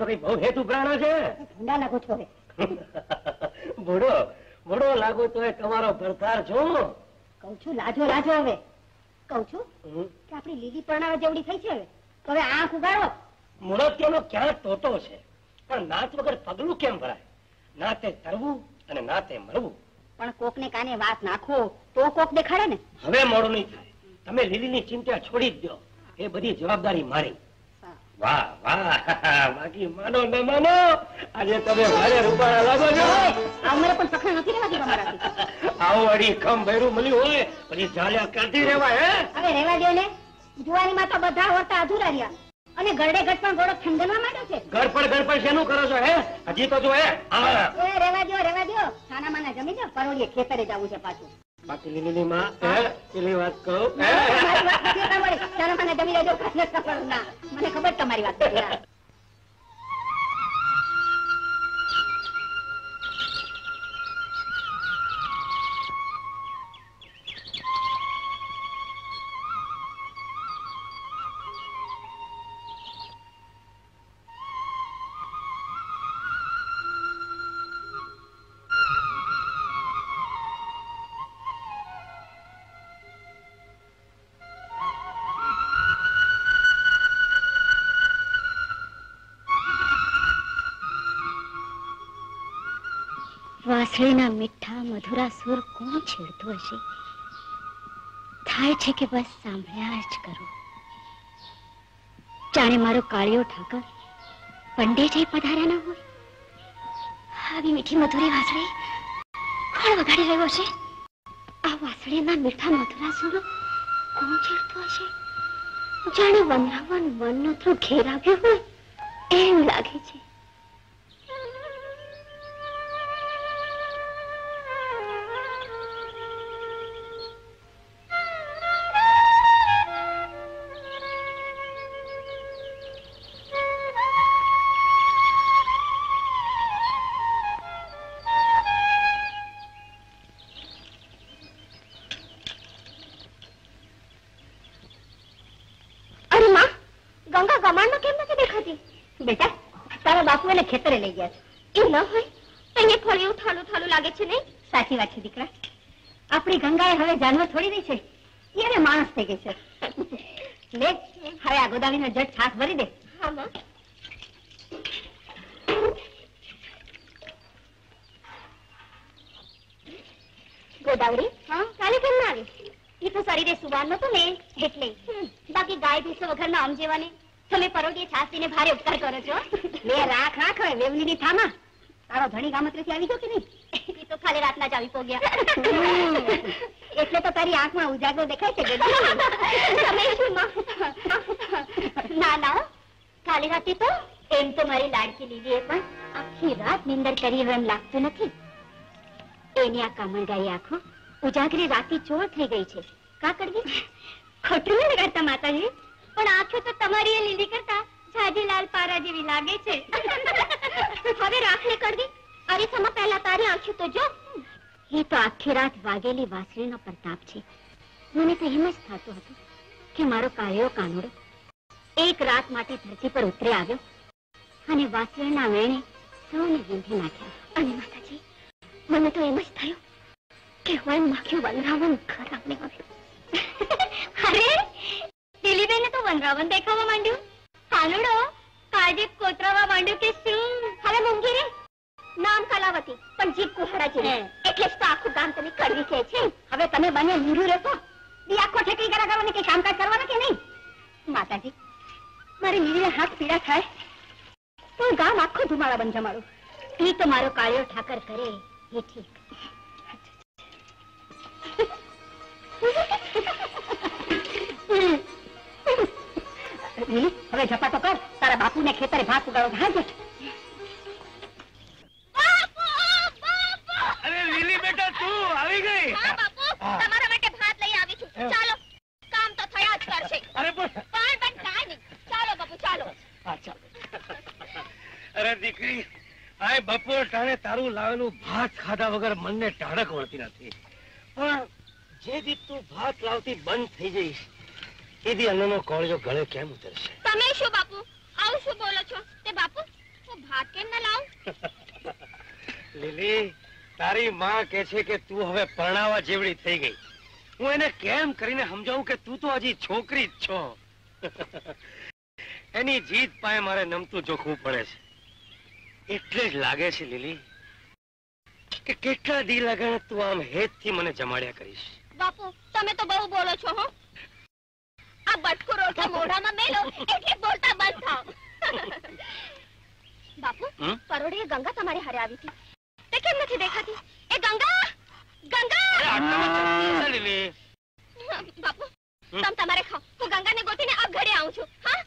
તો કઈ બહુ હેતુ પ્રાણો છે. ઠંડા લાગો છો હવે. ભૂડો ભૂડો લાગુ તો તમારો ભરતાર છું. કઉ છું લાજો લાજો હવે. કઉ છું કે આપણી લીલી પરણાવા જેવડી થઈ છે હવે આંખ ઉગાડો. મુરત્યોનો ક્યાં ટોટો છે, પણ નાચ વગર પગલું કેમ ભરાય? નાતે તરવું અને નાતે મરવું. પણ કોક ને કાને વાત નાખો તો કોક દેખાડે ને. હવે મોડું નહીં થાય. તમે લીલીની ચિંતા છોડી જ દો. એ બધી જવાબદારી મારી. વાહ વાહ, બાકી માનો ન માનો આજે તમે ભારે રૂપાળા લાગો છો. અમારે પણ સખણ નથી રહેવાતી તમારાથી. આવું અડી ખમ ભેરું મળ્યું હોય પછી ઝાલ્યા કરતી રહેવાય. હવે રહેવા દો ને. જુવાનીમાં તો બધા વર્તા અધૂરા રહ્યા અને ગરડે ગઢ પણ ગોળો ઠંડવા માંડ્યો છે. ગડપડ શેનું કરો છો? હે હજી તો જો હે રેવા દો. ખાના માના જમી દો. પરોડીએ ખેતરે જવું છે પાછું. બાકી લીલી માં પેલી વાત કહું. ખાના માના જમી લેજો. મને ખબર તમારી વાત. વાંસળીના મીઠા મધુરા સુર કોણ છેડતું હશે? થાય છે કે બસ સાંભળ્યા જ કરું. જાણે મારો કાળિયો ઠાકર પંડે જઈ પધાર્યા ના હોય. આવી મીઠી મધુરી વાંસળી કોણ વગાડી રહ્યો છે? આ વાંસળીના મીઠા મધુરા સુર કોણ છેડતું હશે? જાણે વનરાવન વનનો તો ઘેર આવ્યો હોય એમ લાગે છે. બેટા તારા બાપુ એને ખેતરે લઈ ગયા છે. એ ન હોય અહીંયા ફળિયું થાલું થાલું લાગે છે નહીં? સાચી વાત છે દીકરા. આપણી ગંગાએ હવે જાનવર છોડી દઈ છે. એને માણસ થઈ ગઈ છે. લે હવે આ ગોદાવરીનો જટ છાસ ભરી દે. હા માં. ગોદાવરી કાલે કેમ ના આવી? એ તો શરીરે સુવાન નતું ને એટલે. બાકી ગાય ભેંસો વગરના આમ જેવાને તમે પરોડીએ છાસ પીને ભારે ઉપકાર કરો છો. લે રાખ રાખ હવે વેવલીની થામા. તારો ધણી ગામત્રેથી આવી ગયો કે નહીં? એ તો ખાલી રાતના જ આવી પોગ્યા. એટલે તો તારી આંખમાં ઉજાગરો દેખાય છે. તમે શું માં? ના ના કાલે રાતે તો એમ તો મારી લાડકી લીલીએ પણ આખી રાત નિંદર કરી હોય એમ લાગતું નથી. એની આ કામણગાઈ આંખો ઉજાગરી રાતી ચોર થઈ ગઈ છે. કા કરવી? ખોટું ન લગાડતા માતાજી, પણ આંખો તો તમારી એ લીલી કરતા જાજીલાલ પારા જેવી લાગે છે. હવે રાખને કરવી. અરે સમા પહેલા તારી આંખો તો જો. એ તો આખી રાત વાગેલી વાંસળીનો પ્રતાપ છે. મને તો એમ જ થતું હતું કે મારો કાળિયો કાનુડો એક રાત માટે ધરતી પર ઉતરી આવ્યો અને વાંસળીના વેણે સૌને વીંધી નાખ્યા. અને માતાજી મને તો એમ જ થયું કે હું માખ્યું વનરાવન ઘર આમને આવ્યું. અરે દિલીબેને તો વનરાવન દેખાવા માંડ્યું. કાનુડો કાળજી કોતરાવા માંડ્યું કે શું? હવે મૂંગી રે. નામ કલાવતી પણ જીભ કુહાડા જેવી. એટલે જ તો આખું ગામ તમે કડવી કહે છે. હવે તમે બને નીરું રહેશો. દી આખો ઠેકડી કરા કરવાને કે કામકાજ કરવાના કે નહીં? માતાજી મારી નીરીને હાથ પીડા થાય તો ગામ આખું ધુમાડા બન જમાડું. એ તો મારો કાળિયો ઠાકર કરે એ ઠીક. હવે ઝપાટો કર. તારા બાપુને ખેતરે ભાત ઉગાડો. હા જ. અરે લીલી બેટા તું આવી ગઈ? હા બાપુ તમારા માટે ભાત લઈ આવી છું. ચાલો કામ તો થયા જ કરશે. અરે પણ કાઈ નહીં. ચાલો બાપુ ચાલો. અરે દીકરી આ બપોર ટાણે તારું લાવેલું ભાત ખાધા વગર મનને ટાઢક વળતી નથી. પણ જે દી તું ભાત લાવતી બંધ થઈ જઈશ એ દી અન્નનો કોળિયો ગળે કેમ ઉતરશે? તમે શું બાપુ આવું શું બોલો છો? તે બાપુ તો ભાત કેમ ન લાવું? લીલી, તારી માં કહે છે કે તું હવે પરણાવા જેવડી થઈ ગઈ. હું એને કેમ કરીને સમજાવું કે તું તો હજી છોકરી જ છો. એની જીત પાસે મારે નમતું જોખવું પડે છે. એટલે જ લાગે છે લીલી કે કેટલા દી લગાડે તું આમ હેતથી મને જમાડ્યા કરીશ. બાપુ તમે તો બહુ બોલો છો હો. આ બટકુ રોટલા મોઢામાં મેલો એટલે બોલતા બંધ થાઓ. બાપુ પરોઢીએ ગંગા તમારી હારે આવી હતી. તે કેમ નથી દેખાતી? એ ગંગા, ગંગા! લીલી, બાપુ તમ તમારે ખાઓ. હું ગંગાને ગોતીને આ ઘરે આવું છું. હા,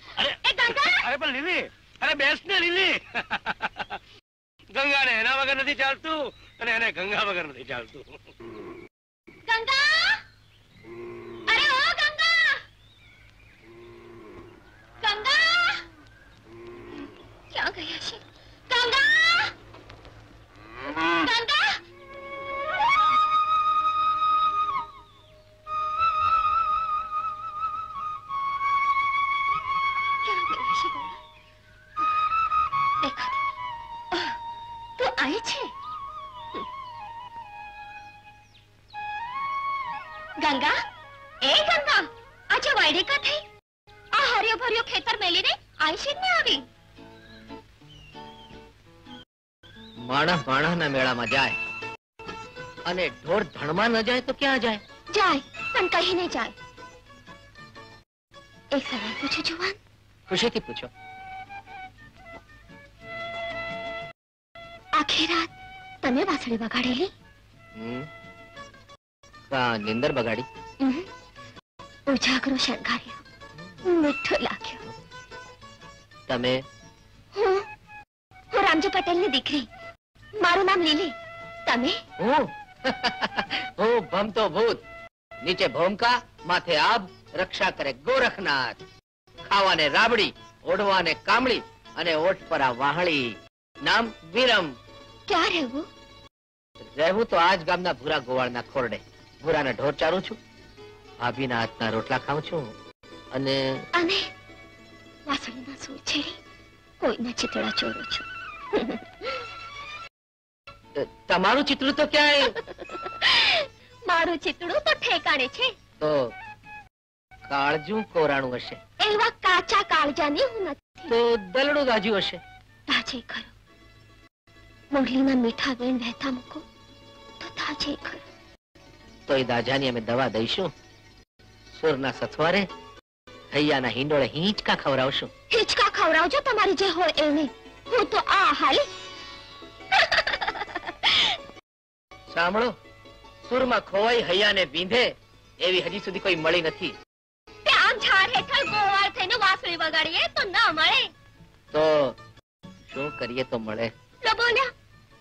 એ ગંગા! અરે પણ લીલી, અરે બેસ ને લીલી. ગંગાને એના વગર નથી ચાલતું અને એને ગંગા વગર નથી ચાલતું. ગંગા! અરે ઓ ગંગા! ગંગા! ક્યાં ગયા છે? ગંગા! ગંગા! ક્યાં ગયા છે ગંગા? દેખાતી તો આઈ છે. ગંગા, એ ગંગા, આજે વાયડે કા થઈ? આ હરિયો ભર્યો ખેતર મેલીને આઈ છે ને આવી? માણસ માણસના મેળામાં જાય અને ઢોર ધણમાં ન જાય તો ક્યાં જાય? જાય પણ કહીને જાય. એક સવાલ પૂછું જુવાન? ખુશીથી પૂછો. આખી રાત તમે વાંસળી વગાડેલી? નિંદર બગાડી? ઉજાગરો શણગાર્યો, મીઠો લાગ્યો. તમે? હું રામજી પટેલની દીકરી. મારું નામ લીલી. તમે? હું ભમતો ભૂત. નીચે ભોમકા, માથે આબ, રક્ષા કરે ગોરખનાથ. ખાવાને રાબડી, ઓઢવાને કામળી અને ઓઠ પર આ વાહળી. નામ વિરમ. ક્યાં રહેવું? રહેવું તો આજ ગામના ભૂરા ગોવાળના ખોરડે. ભૂરાના ઢોર ચારું છું, ભાભીના હાથના રોટલા ખાઉં છું અને વાસણીના સૂર છેડી કોઈના ચિતડા ચોરું છું. તમારું ચિત્રું તો ક્યાંય? મારું ચિતડું તો ઠેકાણે છે. તો કાળજું કોરાણું હશે. એવા કાચા કાળજાની હું નથી. તો દલડું ગાજ્યું હશે. તાજે ખરો. મુરલીના મીઠા વેણ વહેતા મૂકો તો તાજે ખરો. તો એ દાજાની અમે દવા દઈશું. સુરના સથવારે હૈયાના હિંડોળે હિંચકા ખવડાવશું. હિંચકા ખવડાવજો તમારી જે હોય એને. હું તો આ હાલી. સાંભળો, સુરમાં ખોવાઈ હૈયાને બીંધે એવી હજી સુધી કોઈ મળી નથી. તે આમ ઝાડ હેઠળ ગોવાળ થઈને વાંસળી વગાડીએ તો ના મળે. તો શું કરીએ તો મળે? લો બોલ્યા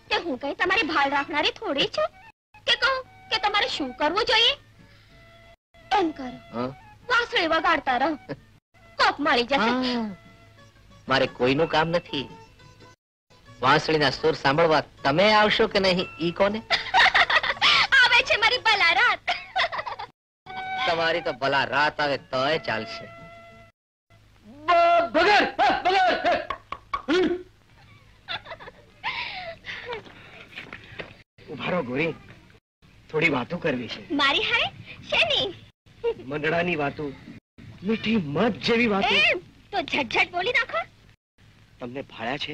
કે હું કઈ તમારી ભાળ રાખનારી થોડી છું કે કહું કે તમારે શું કરવું જોઈએ? એમ કરો, વાંસળી વગાડતા રહો, કોક મળી જશે. મારે કોઈનું કામ નથી. વાંસળીના સુર સાંભળવા તમે આવશો કે નહીં ઈ કોને? આવે છે મારી ભલા રાત. તમારી તો ભલા રાત આવે તોય ચાલશે. ઉભારો ગોરી, થોડી વાતો કરવી છે. મારી હારે શેની? મંડળાની વાતો, મીઠી મધ જેવી વાતો. તો ઝટઝટ બોલી નાખો. તમને ભાળ્યા છે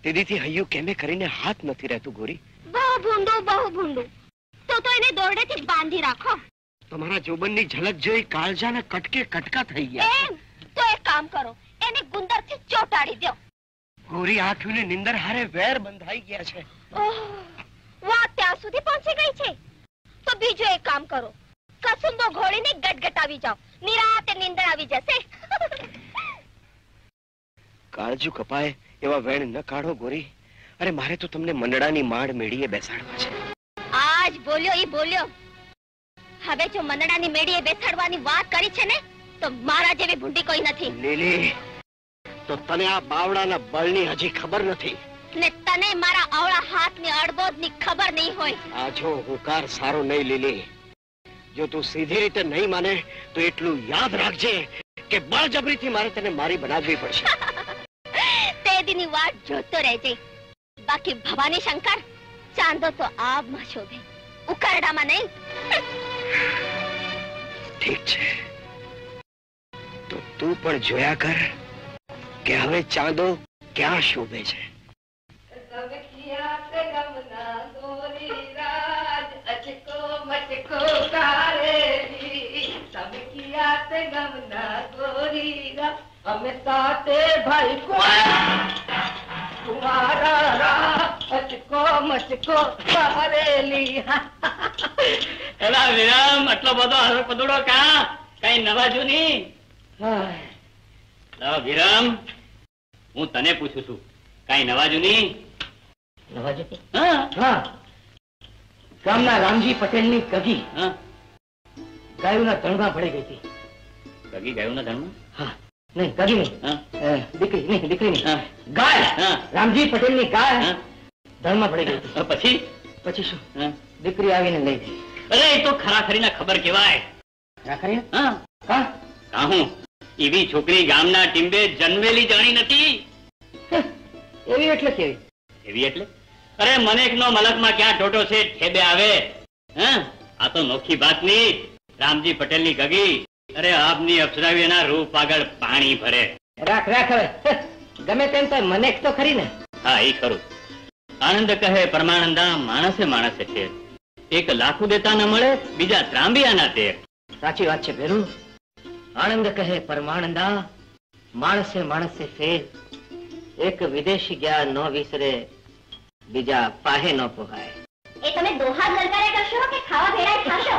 તેદીથી હૈયું કેમે કરીને હાથ નથી રહેતું ગોરી. બહુ ભૂંડું, બહુ ભૂંડું. તો એને દોરડેથી બાંધી રાખો. તમારા જોબનની ઝલક જોઈ કાળજાના કટકે કટકા થઈ ગયા. તો એક કામ કરો, એને ગુંદરથી ચોટાડી દો. ગોરી આંખની નિંદર હારે વેર બંધાઈ ગયા છે. વાત ત્યાં સુધી પહોંચી ગઈ છે. તો બીજું એક કામ કરો, કસુંબો ઘોડીને ગટગટાવી જાઓ. નિરાતે નિંદર આવી જશે. કાળજું કપાય એવા વેણ ન કાઢો ગોરી. અરે મારે તો તમને મંડળાની માડ મેળીએ બેસાડવા છે. આજ બોલ્યો ઈ બોલ્યો. હવે જો મંડળાની મેળીએ બેસાડવાની વાત કરી છે ને તો મારા જેવી ભૂંડી કોઈ નથી. લીલી, તો તને આ બાવડાના બળની હજી ખબર નથી ને તને મારા અવળા હાથની અડબોદની ખબર નહીં હોય. આ જો હુંકાર સારો નહીં લીલી. જો તું સીધી રીતે નહીં માને તો એટલું યાદ રાખજે કે બળજબરીથી મારે તને મારી બનાવવી પડશે. તે રાજીની વાટ જોતો રહેજે. બાકી ભવાની શંકર ચાંદો તો આબમાં શોભે, ઉકરડામાં નહીં. ઠીક છે, તો તું પણ જોયા કર કે હવે ચાંદો ક્યાં શોભે છે. અમે સાતે ભાઈ કુમારા અચકો મચકો કરેલી. એલા વિરામ, આટલો બધો હરો પદુડો કા? કઈ નવાજુ નહીં? વિરામ, હું તને પૂછું છું, કઈ નવાજુ નહીં? નવાજો? હા હા, ગામના રામજી પટેલની કગી હા, ગાયોના ધણમાં પડી ગઈ હતી. કગી ગયું ના ધર્મ? હા, નહીં કગી નહીં, હા દીકરી નહીં, દીકરી નહીં, હા. ગાય. હા. રામજી પટેલની ગાય હા. ધણમાં પડી ગઈ હતી. પછી? પછી શું? હા. દીકરી આવીને લઈ ગઈ. અરે એ તો ખરા ખરી ના ખબર કેવાય. રાખરી? હા, હા, કાહું એવી છોકરી ગામના ટીંબે જન્મેલી જાણી નથી. એવી એટલે કેવી? એવી એટલે અરે મનેક નો મલકમાં ક્યાં ટોટો છે ઠેબે આવે. હા, આ તો નોખી વાત નહીં. રામજી પટેલ ની ગગી, અરે આપની અપ્સરાવી એના રૂપ આગળ પાણી ભરે. રાખ રાખ હવે. ગમે તેમ તો મને તો ખરી ને. હા, એ ખરું. આનંદ કહે પરમાનંદા, માણસે માણસે છે. એક લાખું દેતા ન મળે, બીજા ત્રાંબિયાના તેર. સાચી વાત છે ભેરુ. આનંદ કહે પરમાનંદા, માણસે માણસે ફેર. એક વિદેશી ગયા ન વિસરે, બીજા પાહે ન પોહાય. એ તમે દોહા લલકાર્યા કરશો કે ખાવા ભેળાય ખાશો?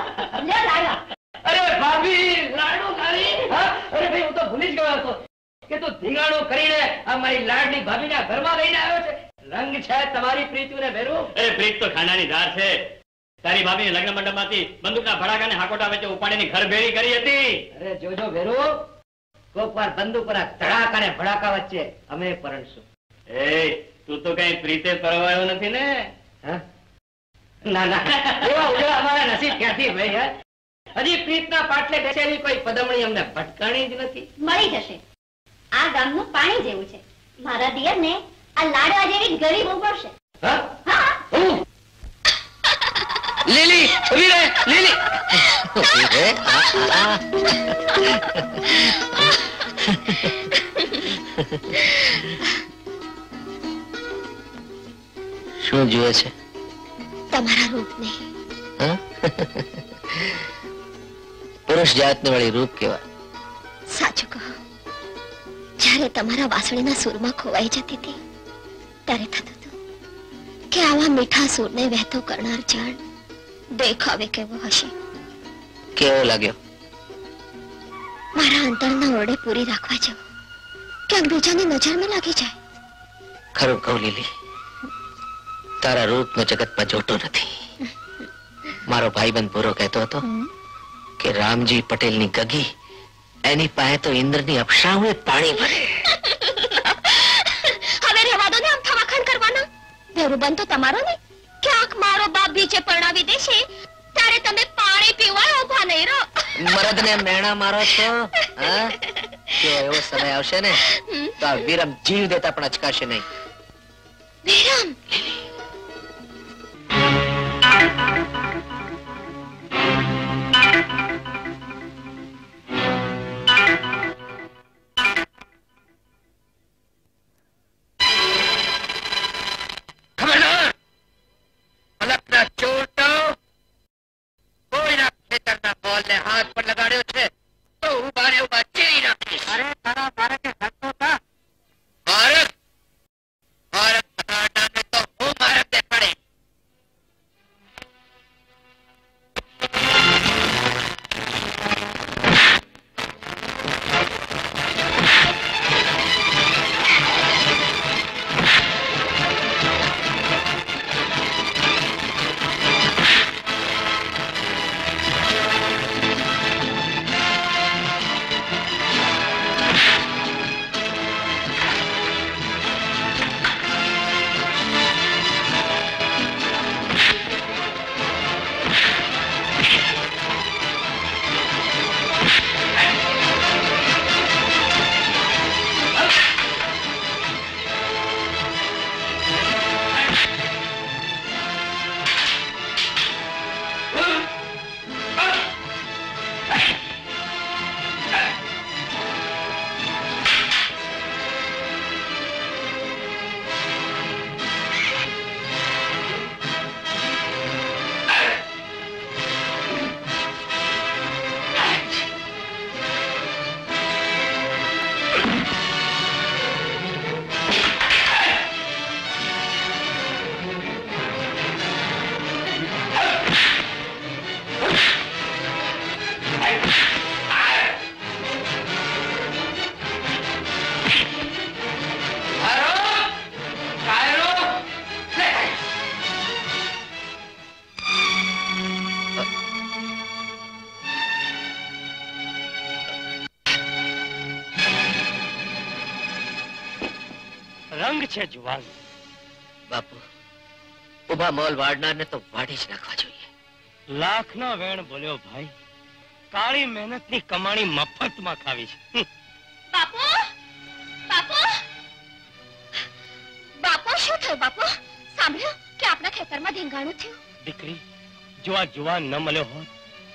લ્યો લાડવા. અરે ભાભી, લાડુ ખાલી? હા? અરે ભાઈ, હું તો ભૂલી જ ગયો હતો કે તું ધીંગાણું કરીને આ મારી લાડની ભાભીના ઘરમાં લઈને આવ્યો છે. રંગ છે તમારી પ્રીતિને ભેરુ. અરે પ્રીત તો ખાનાની ધાર છે. તારી ભાભી લગ્ન મંડપમાંથી બંદૂકના ભડાકાને હાકોટા વચ્ચે ઉપાડીને ઘર ભેળી કરી હતી. અરે જોજો ભેરુ, કોક વાર બંદૂકના ધડાકા ને ભડાકા વચ્ચે અમે પરણશું. એ તું તો કઈ પ્રીતે પરવાયો નથી ને? હા? ના ના, એવા ઉજળા અમારા નસીબ ક્યાંથી ભાઈ? હે, હજી પ્રીતના પાટલે બેસેલી કોઈ પદમણી અમને ભટકાણી જ નથી. મળી જશે. આ ગામનું પાણી જેવું છે. મારા દિયરને આ લાડવા જેવી ગરીબ ઉભરશે. હા? હા, હું? લીલી, ઉભી રહે, લીલી. ઉભી રહે. શું જુએ છે? તમારા રૂપને. હા? પુરુષ જાતને વાળી રૂપ કેવાય. સાચું કહો, જ્યારે તમારા વાસણીના સૂરમાં ખોવાઈ જતી હતી ત્યારે થતું હતું કે આવા મીઠા સૂરને વહેતો કરનાર જળ દેખાવે કેવો હશે. કેવો લાગ્યો? મારા અંતરના ઓરડે પૂરી રાખવા જવો, ક્યાંક બીજાની નજરમાં લાગી જાય. ખરું કહું લીલી, તારા રૂપનો જગતમાં જોતો નથી. મારો ભાઈબંધ ભૂરો કહેતો હતો કે રામજી પટેલની ગગી, એની પાસે તો ઇન્દ્રની અપ્સરાઓએ પાણી ભરે. હવે રહેવા દો ને આમ થવાખણ કરવાના. ધરુબન તો તમારો ને, ક્યાંક મારો બાપ બીજે પરણાવી દેશે ત્યારે તમે પાણી પીવા ઉભા નહીં રહો. મરદને મેણા મારો છો? હા? જો એવો સમય આવશે ને તો આ વિરમ જીવ દેતા પણ અચકાશે નહીં. વિરમ, ખબરદાર! મલકના ચોરનો કોઈના ખેતરના બોલને હાથ પર લગાડ્યો છે તો ઉભા ને ઉભા ચીરી નાખીશ. અરે તારા ભારતે હકતો હતા. ભારત ભારત નામે તો હું ભારત દેખાડે. રંગ છે જુવાન. બાપુ, ઉભા મોલ વાળનારને તો વાડી જ નાખવા જોઈએ. લાખના વેણ બોલ્યો ભાઈ. કાળી મહેનતની કમાણી મફતમાં ખાવી છે. બાપુ, બાપુ, બાપુ, શું થયું બાપુ? સાંભળ્યું કે આપણા ખેતરમાં ધીંગાણું થયું? દીકરી, જો આ જુવાન ન મળ્યો હોત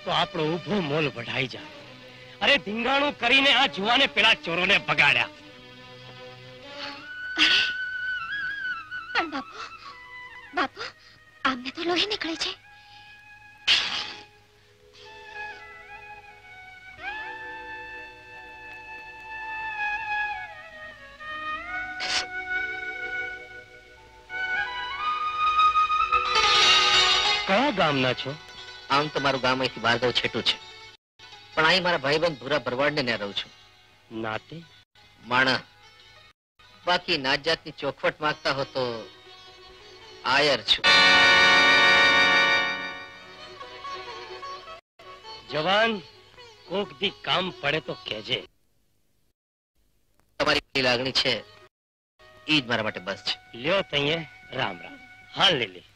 તો આપણો ઊભો મોલ વઢાઈ જાય. અરે ધીંગાણું કરીને આ જુવાને પેલા ચોરોને બગાડ્યા. પણ બાપુ, બાપુ, આમને તો લોહી નીકળે છે. કયા ગામના છો? આમ તો મારું ગામ અહીંથી 12 છેટું છે, પણ અહીં મારા ભાઈબંધ ભૂરા ભરવાડને ત્યાં રહું છું. નાતે? માણા. બાકી નાત જાતની ચોખવટ માંગતા હો તો આયર છું. જવાન, કોક દી કામ પડે તો કહેજે. તમારી લાગણી છે ઈ જ મારા માટે બસ છે. લ્યો તઈએ રામ રામ. હાલ લીલી.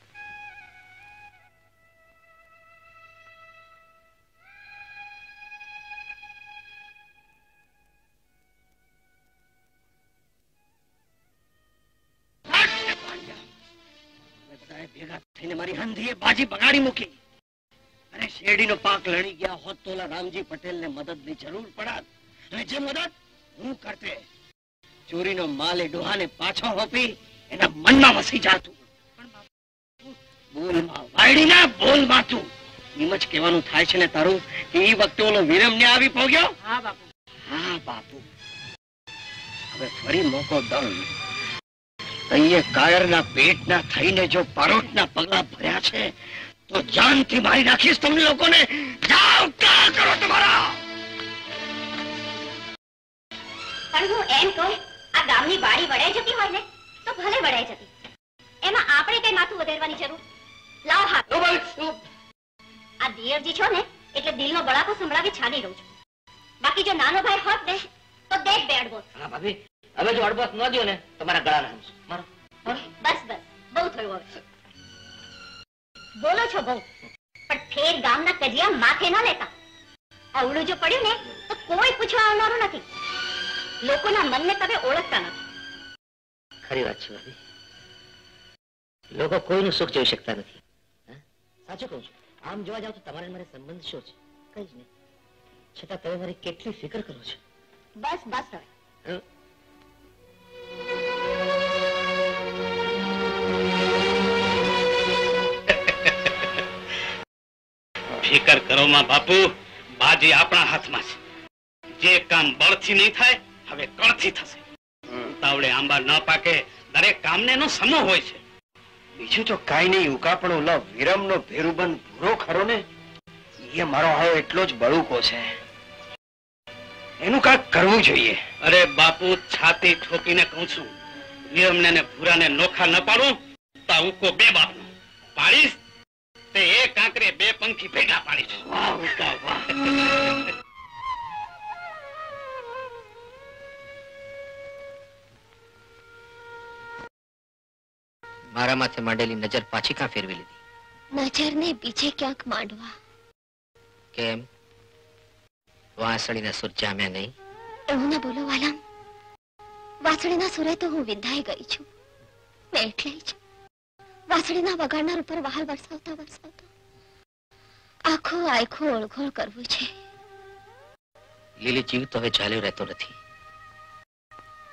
ભેગા થઈને મારી હંધીએ બાજી બગાડી મૂકી. અને શેરડીનો પાક લણી ગયા હોત તો ઓલા રામજી પટેલને મદદની જરૂર પડાત. અને જે મદદ હું કરતે, ચોરીનો માલ એ ડોહાને પાછો હોપી એના મનમાં વસી જાતું. બોલમાં વાયડીના બોલમાં તું એમ જ કહેવાનું થાય છે ને તારું. એ વખતે ઓલો વિરમ ને આવી પહોંચ્યો. હા બાપુ. હા બાપુ, હવે ફરી મોકો દઉં. અહીંયા કાયરના પેટના થઈને જો પરોઠના પગલા ભર્યા છે તો જાનથી મારી નાખીશ તમને લોકોને. જાઓ, કા કરો તમારા. પણ હું એમ કહું, આ ગામની વાડી વડાઈ જતી હોય ને તો ભલે વડાઈ જતી, એમાં આપણે કઈ માથું વધારવાની જરૂર? લાવ હાથ. આ દિયરજી છો ને એટલે દિલનો બળાકો સંભળાવી છાડી રહું છું. બાકી જો નાનો ભાઈ હોત ને તો દેખ બે અડબોસ. હા ભાભી, હવે જો અડબોસ ન દ્યો ને તમારા ગળા નાખશું. મારો બસ બસ, બહુ થયું હવે. બોલો છો બહુ, પણ ફેર ગામના કજિયા માથે ન લેતા. અવળું જો પડ્યું ને તો કોઈ પૂછવા આવનારું નથી. લોકોના મનને તમે ઓળખતા નથી. ખરી વાત છે ભાભી. લોકો કોઈનું સુખ જોઈ શકતા નથી. સાચું કહું છું. આમ જોવા જાવ તો તમારે મારે સંબંધ શું છે? કઈ જ નહીં. છતાં તમે મારી કેટલી ફિકર કરો છો. બસ બસ હવે. ફિકર કરો માં બાપુ, બાજી આપણા હાથમાં છે. જે કામ બળથી નહીં થાય હવે કળથી થશે. તાવડે આંબા ન પાકે, દરેક કામને નો સમો હોય છે. બીજું તો કાઈ નહીં ઉકા, પણ ઓલો વિરમનો ભેરુબંધ ભૂરો ખરો ને, એ મારો હાવ એટલો જ બળુકો છે. એનું કાંઈક કરવું જોઈએ. અરે બાપુ, છાતી ઠોકીને કહું છું, વિરમને ને ભૂરાને નોખા ન પાડું તો હું કો બે બાપનો પાડીશ તે એક કાંકરે બે પંખી ભેગા પાડીશ. વાહ ઉકા વાહ. મારા માથે માંડેલી નજર પાછી કાં ફેરવી લીધી? નજરને બીજે ક્યાંક માંડવા. કેમ? વાંસળીના સુર જામ્યા નહીં? એવું ના બોલો વાલામ. વાંસળીના સુરે તો હું વિંધાઈ ગઈ છું ને એટલે જ વાંસળીના વગાડનાર ઉપર વહાલ વરસાવતા વરસાવતા આખો આખો ઓળઘોળ કરવું છે. લીલી જીવ તો હવે ચાલ્યો રહેતો નથી.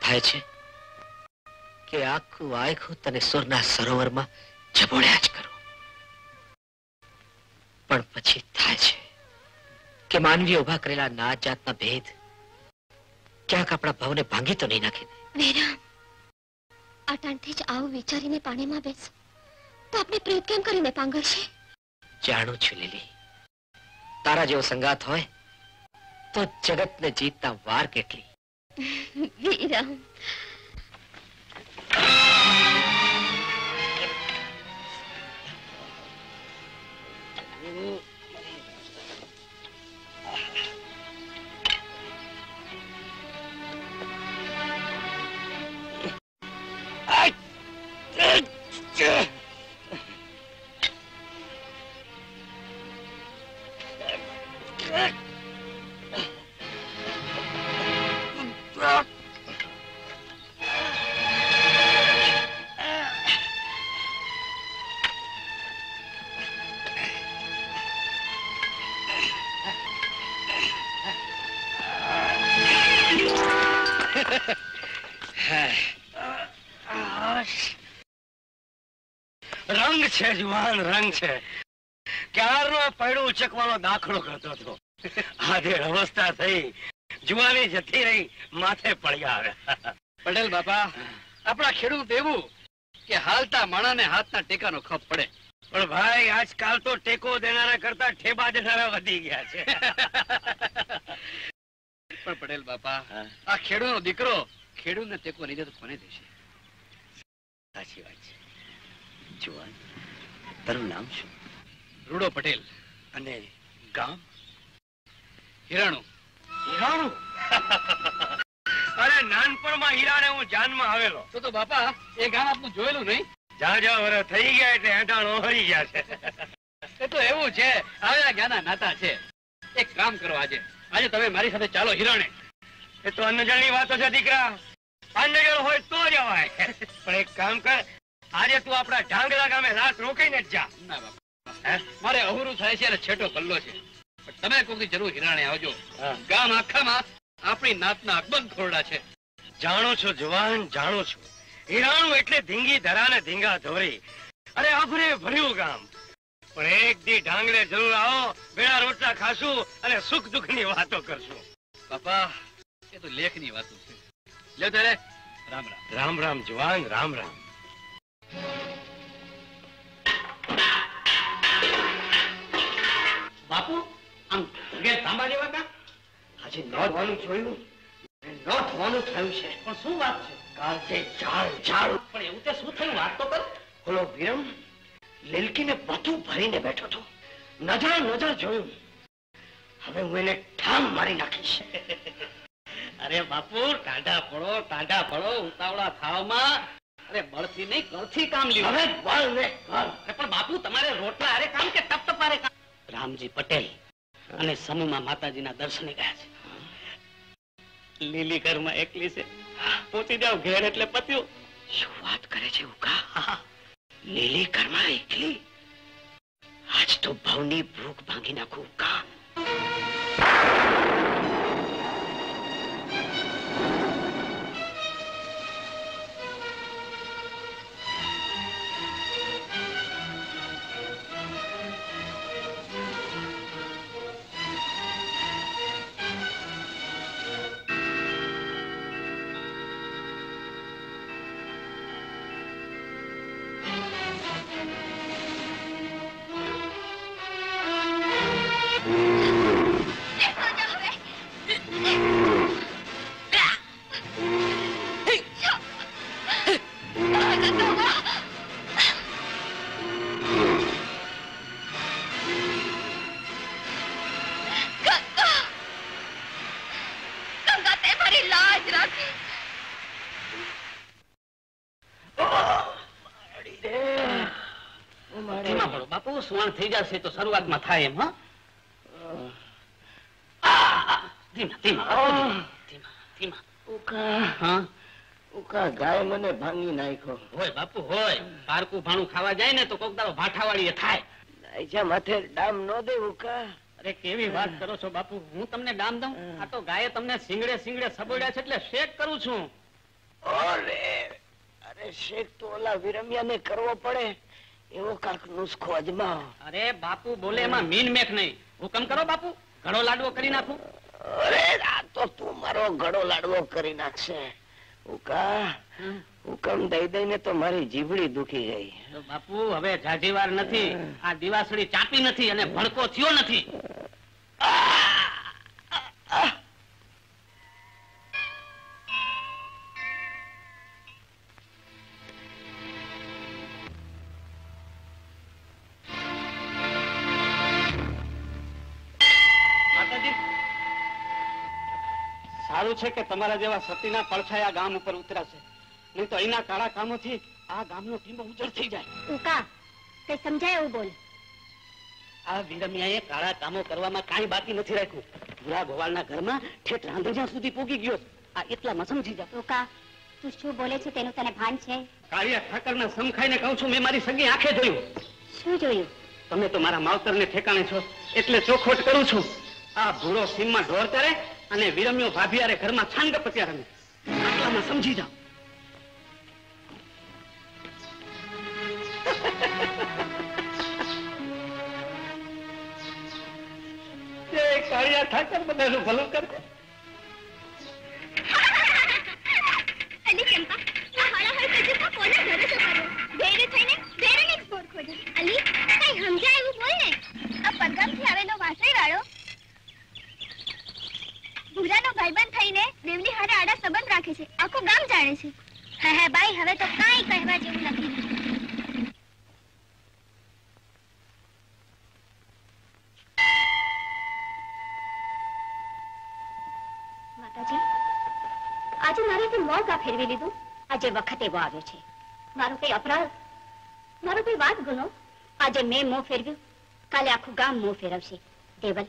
થાય છે કે આખું આખું તને સુરના સરોવરમાં જબોળ્યા જ કરો. પણ પછી થાય છે કે માનવી ઉભા કરેલા નાત જાતના ભેદ ક્યાંક આપણા ભાવને ભાંગી તો નહીં નાખી દે. વેરામ, અટાણથી જ આવું વિચારીને પાણીમાં બેસો તો આપણે પ્રેત કેમ કરીને પાંગળશે? જાણું છું લીલી, તારા જેવો સંગાત હોય તો જગતને જીતતા વાર કેટલી. વિરામ, રંગ છે જુવાન, રંગ છે. ક્યારનો પૈડું ઉચકવાનો દાખલો કરતો હતો. આજે અવસ્થા થઈ, જુવાની જતી રહી, માથે પડ્યા આવ્યા. પટેલ બાપા, આપણા ખેડૂત એવું કે હાલતા માણાને હાથના ટેકાનો ખપ પડે. પણ ભાઈ આજકાલ તો ટેકો દેનારા કરતા ઠેબા દેનારા વધી ગયા છે. પણ પટેલ બાપા, આ ખેડૂતનો દીકરો ખેડૂતને ટેકો નહીં દે તો કોને દેશે? સાચી વાત છે. જુવાન, તારું નામ શું? રૂડો પટેલ. અને ગામ? હિરાણું. હીરાણું? અરે નાનપણમાં હીરાને હું જાનમાં આવેલો. તો બાપા, એ ગામ આપનું જોયેલું નહીં? જા વરસ થઈ ગયા એટલે હેઠાણો હરી ગયા છે. એ તો એવું છે, આવ્યા જ્ઞાના નાતા છે. એક કામ કરો, આજે તમે મારી સાથે ચાલો હિરાણે. એ તો અન્નજળની વાતો છે દીકરા. અન્નજળ હોય તો જવાય. પણ એક કામ કર, આજે તું આપણા ઢાંગલા ગામે રાત રોકાઈને જ જા. ના બાપા, મારે અહુરું થાય છે અને છેટો કલ્લો છે. પણ તમે કોઈની જરૂર હિરાણે આવજો. ગામ આખામાં આપણી નાતના અકબંધ ખોરડા છે. જાણું છું જવાન, જાણું છું. હીરાણું એટલે ધીંગી ધરા ને ધીંગા ધોરી. અરે આભરે ભર્યું ગામ. પણ એક દી ઢાંગલે જરૂર આવો, બેડા રોટલા ખાશું અને સુખ દુઃખ ની વાતો કરશું. બાપા, એ તો લેખની વાતો છે. લ્યો ત્યારે રામ રામ. રામ રામ જવાન, રામ રામ. બાપુ આમ ઘેર તાંબા જેવા કા? આજે નોંધવાનું જોયું, નોંધવાનું થયું છે. પણ શું વાત છે? કાલથી ઝાડ ઝાડ. પણ એવું તે શું થયું? વાત તો કર. ઓલો વિરમ લીલકીને બધું ભરીને બેઠો હતો. નજર જોયું. હવે હું એને ઠામ મારી નાખીશ. અરે બાપુ, ટાઢા પડો ઉતાવળા થાવમાં. અરે બળથી નહીં, કરથી કામ લ્યો. હવે બળ ને કર. પણ બાપુ, તમારે રોટલા હારે કામ કે ટપ ટપારે કામ? રામજી પટેલ અને સમૂહમાં માતાજીના દર્શને ગયા છે. લીલી ઘરમાં એકલી છે. પહોંચી જાવ ઘેર એટલે પત્યું. શું વાત કરે છે ઉકા? લીલી ઘરમાં એકલી? આજ તો ભવની ભૂખ ભાંગી નાખું ઉકા. બાપુ સુવર્ણ થઈ જશે તો શરૂઆતમાં થાય એમ. ગાય મને ભાંગી નાખ્યો. હોય બાપુ હોય. પારકું ભાણું ખાવા જાય ને તો કોક દાડો ભાઠાવાળી થાય. માથે ડામ નો દે ઉકા. અરે કેવી વાત કરો છો બાપુ, હું તમને ડામ દઉં? આ તો ગાયે તમને સિંગડે સબોડ્યા છે એટલે શેક કરું છું. અરે શેક તો ઓલા વિરમિયાને કરવો પડે એવો કાંક નુસ્ખો અજમાવો. અરે બાપુ બોલે એમાં મીન મેક નહીં. હુકમ કરો બાપુ, ઘણો લાડવો કરી નાખું. અરે આ તો તું મારો ઘડો લાડવો કરી નાખશે ઉકા. હુકમ દઈ દઈને તો મારી જીભડી દુખી ગઈ. તો બાપુ હવે જાજી વાર નથી. આ દિવાસળી ચાપી નથી અને ભડકો થયો નથી. સારું છે કે તમારા જેવા સતીના પડછાયા ગામ ઉપર ઉતરાશે, નહીં તો અહીંના કાળા કામોથી આ ગામનો ટીમો ઉજળ થઈ જાય. ઉકા, તે સમજાય એવું બોલ. આ વિરમિયાએ કાળા કામો કરવામાં કાંઈ બાકી નથી રાખ્યું. ભૂરા ગોવાળના ઘરમાં ઠેઠ રાંધણિયા સુધી પોગી ગયો. આ એટલામાં સમજી જા. ઉકા, તું શું બોલે છે તેનું તને ભાન છે? કાળિયા ઠાકરના સમખાઈને કહું છું, મેં મારી સગી આંખે જોયું. શું જોયું? તમે તો મારા માવતરને ઠેકાણે છો એટલે ચોખવટ કરું છું. આ ભૂરો સીમમાં ઢોર કરે અને વિરમ્યો ભાભિયારે ઘરમાં છાંગ પત્યા રમે. આટલામાં સમજી જાઓ. કાળિયા ઠાકર બધાનું ભલું કરે. અલી ચંપા, આ હળહળ કજુકા કોના ભરોસો કર્યો? ભેરે થઈને ભેરેને જ બોર ખોજો. અલી, કઈ સમજાય એવું બોલ ને. આ પરગામથી આવેલો વાસળી વાળો ભૂરાનો ભાઈબંધ થઈને દેવની હારે આડા સંબંધ રાખે છે. આખું ગામ જાણે છે. હે ભાઈ, હવે તો કાંઈ કહેવા જેવું નથી. માતાજી, આજે મારાથી મોં કા ફેરવી લીધું? આજે વખત એવો આવ્યો છે. મારો કઈ અપરાધ, મારો કઈ વાત ગુનો? આજે મેં મોં ફેરવ્યું, કાલે આખું ગામ મોં ફેરવશે. દેવલ,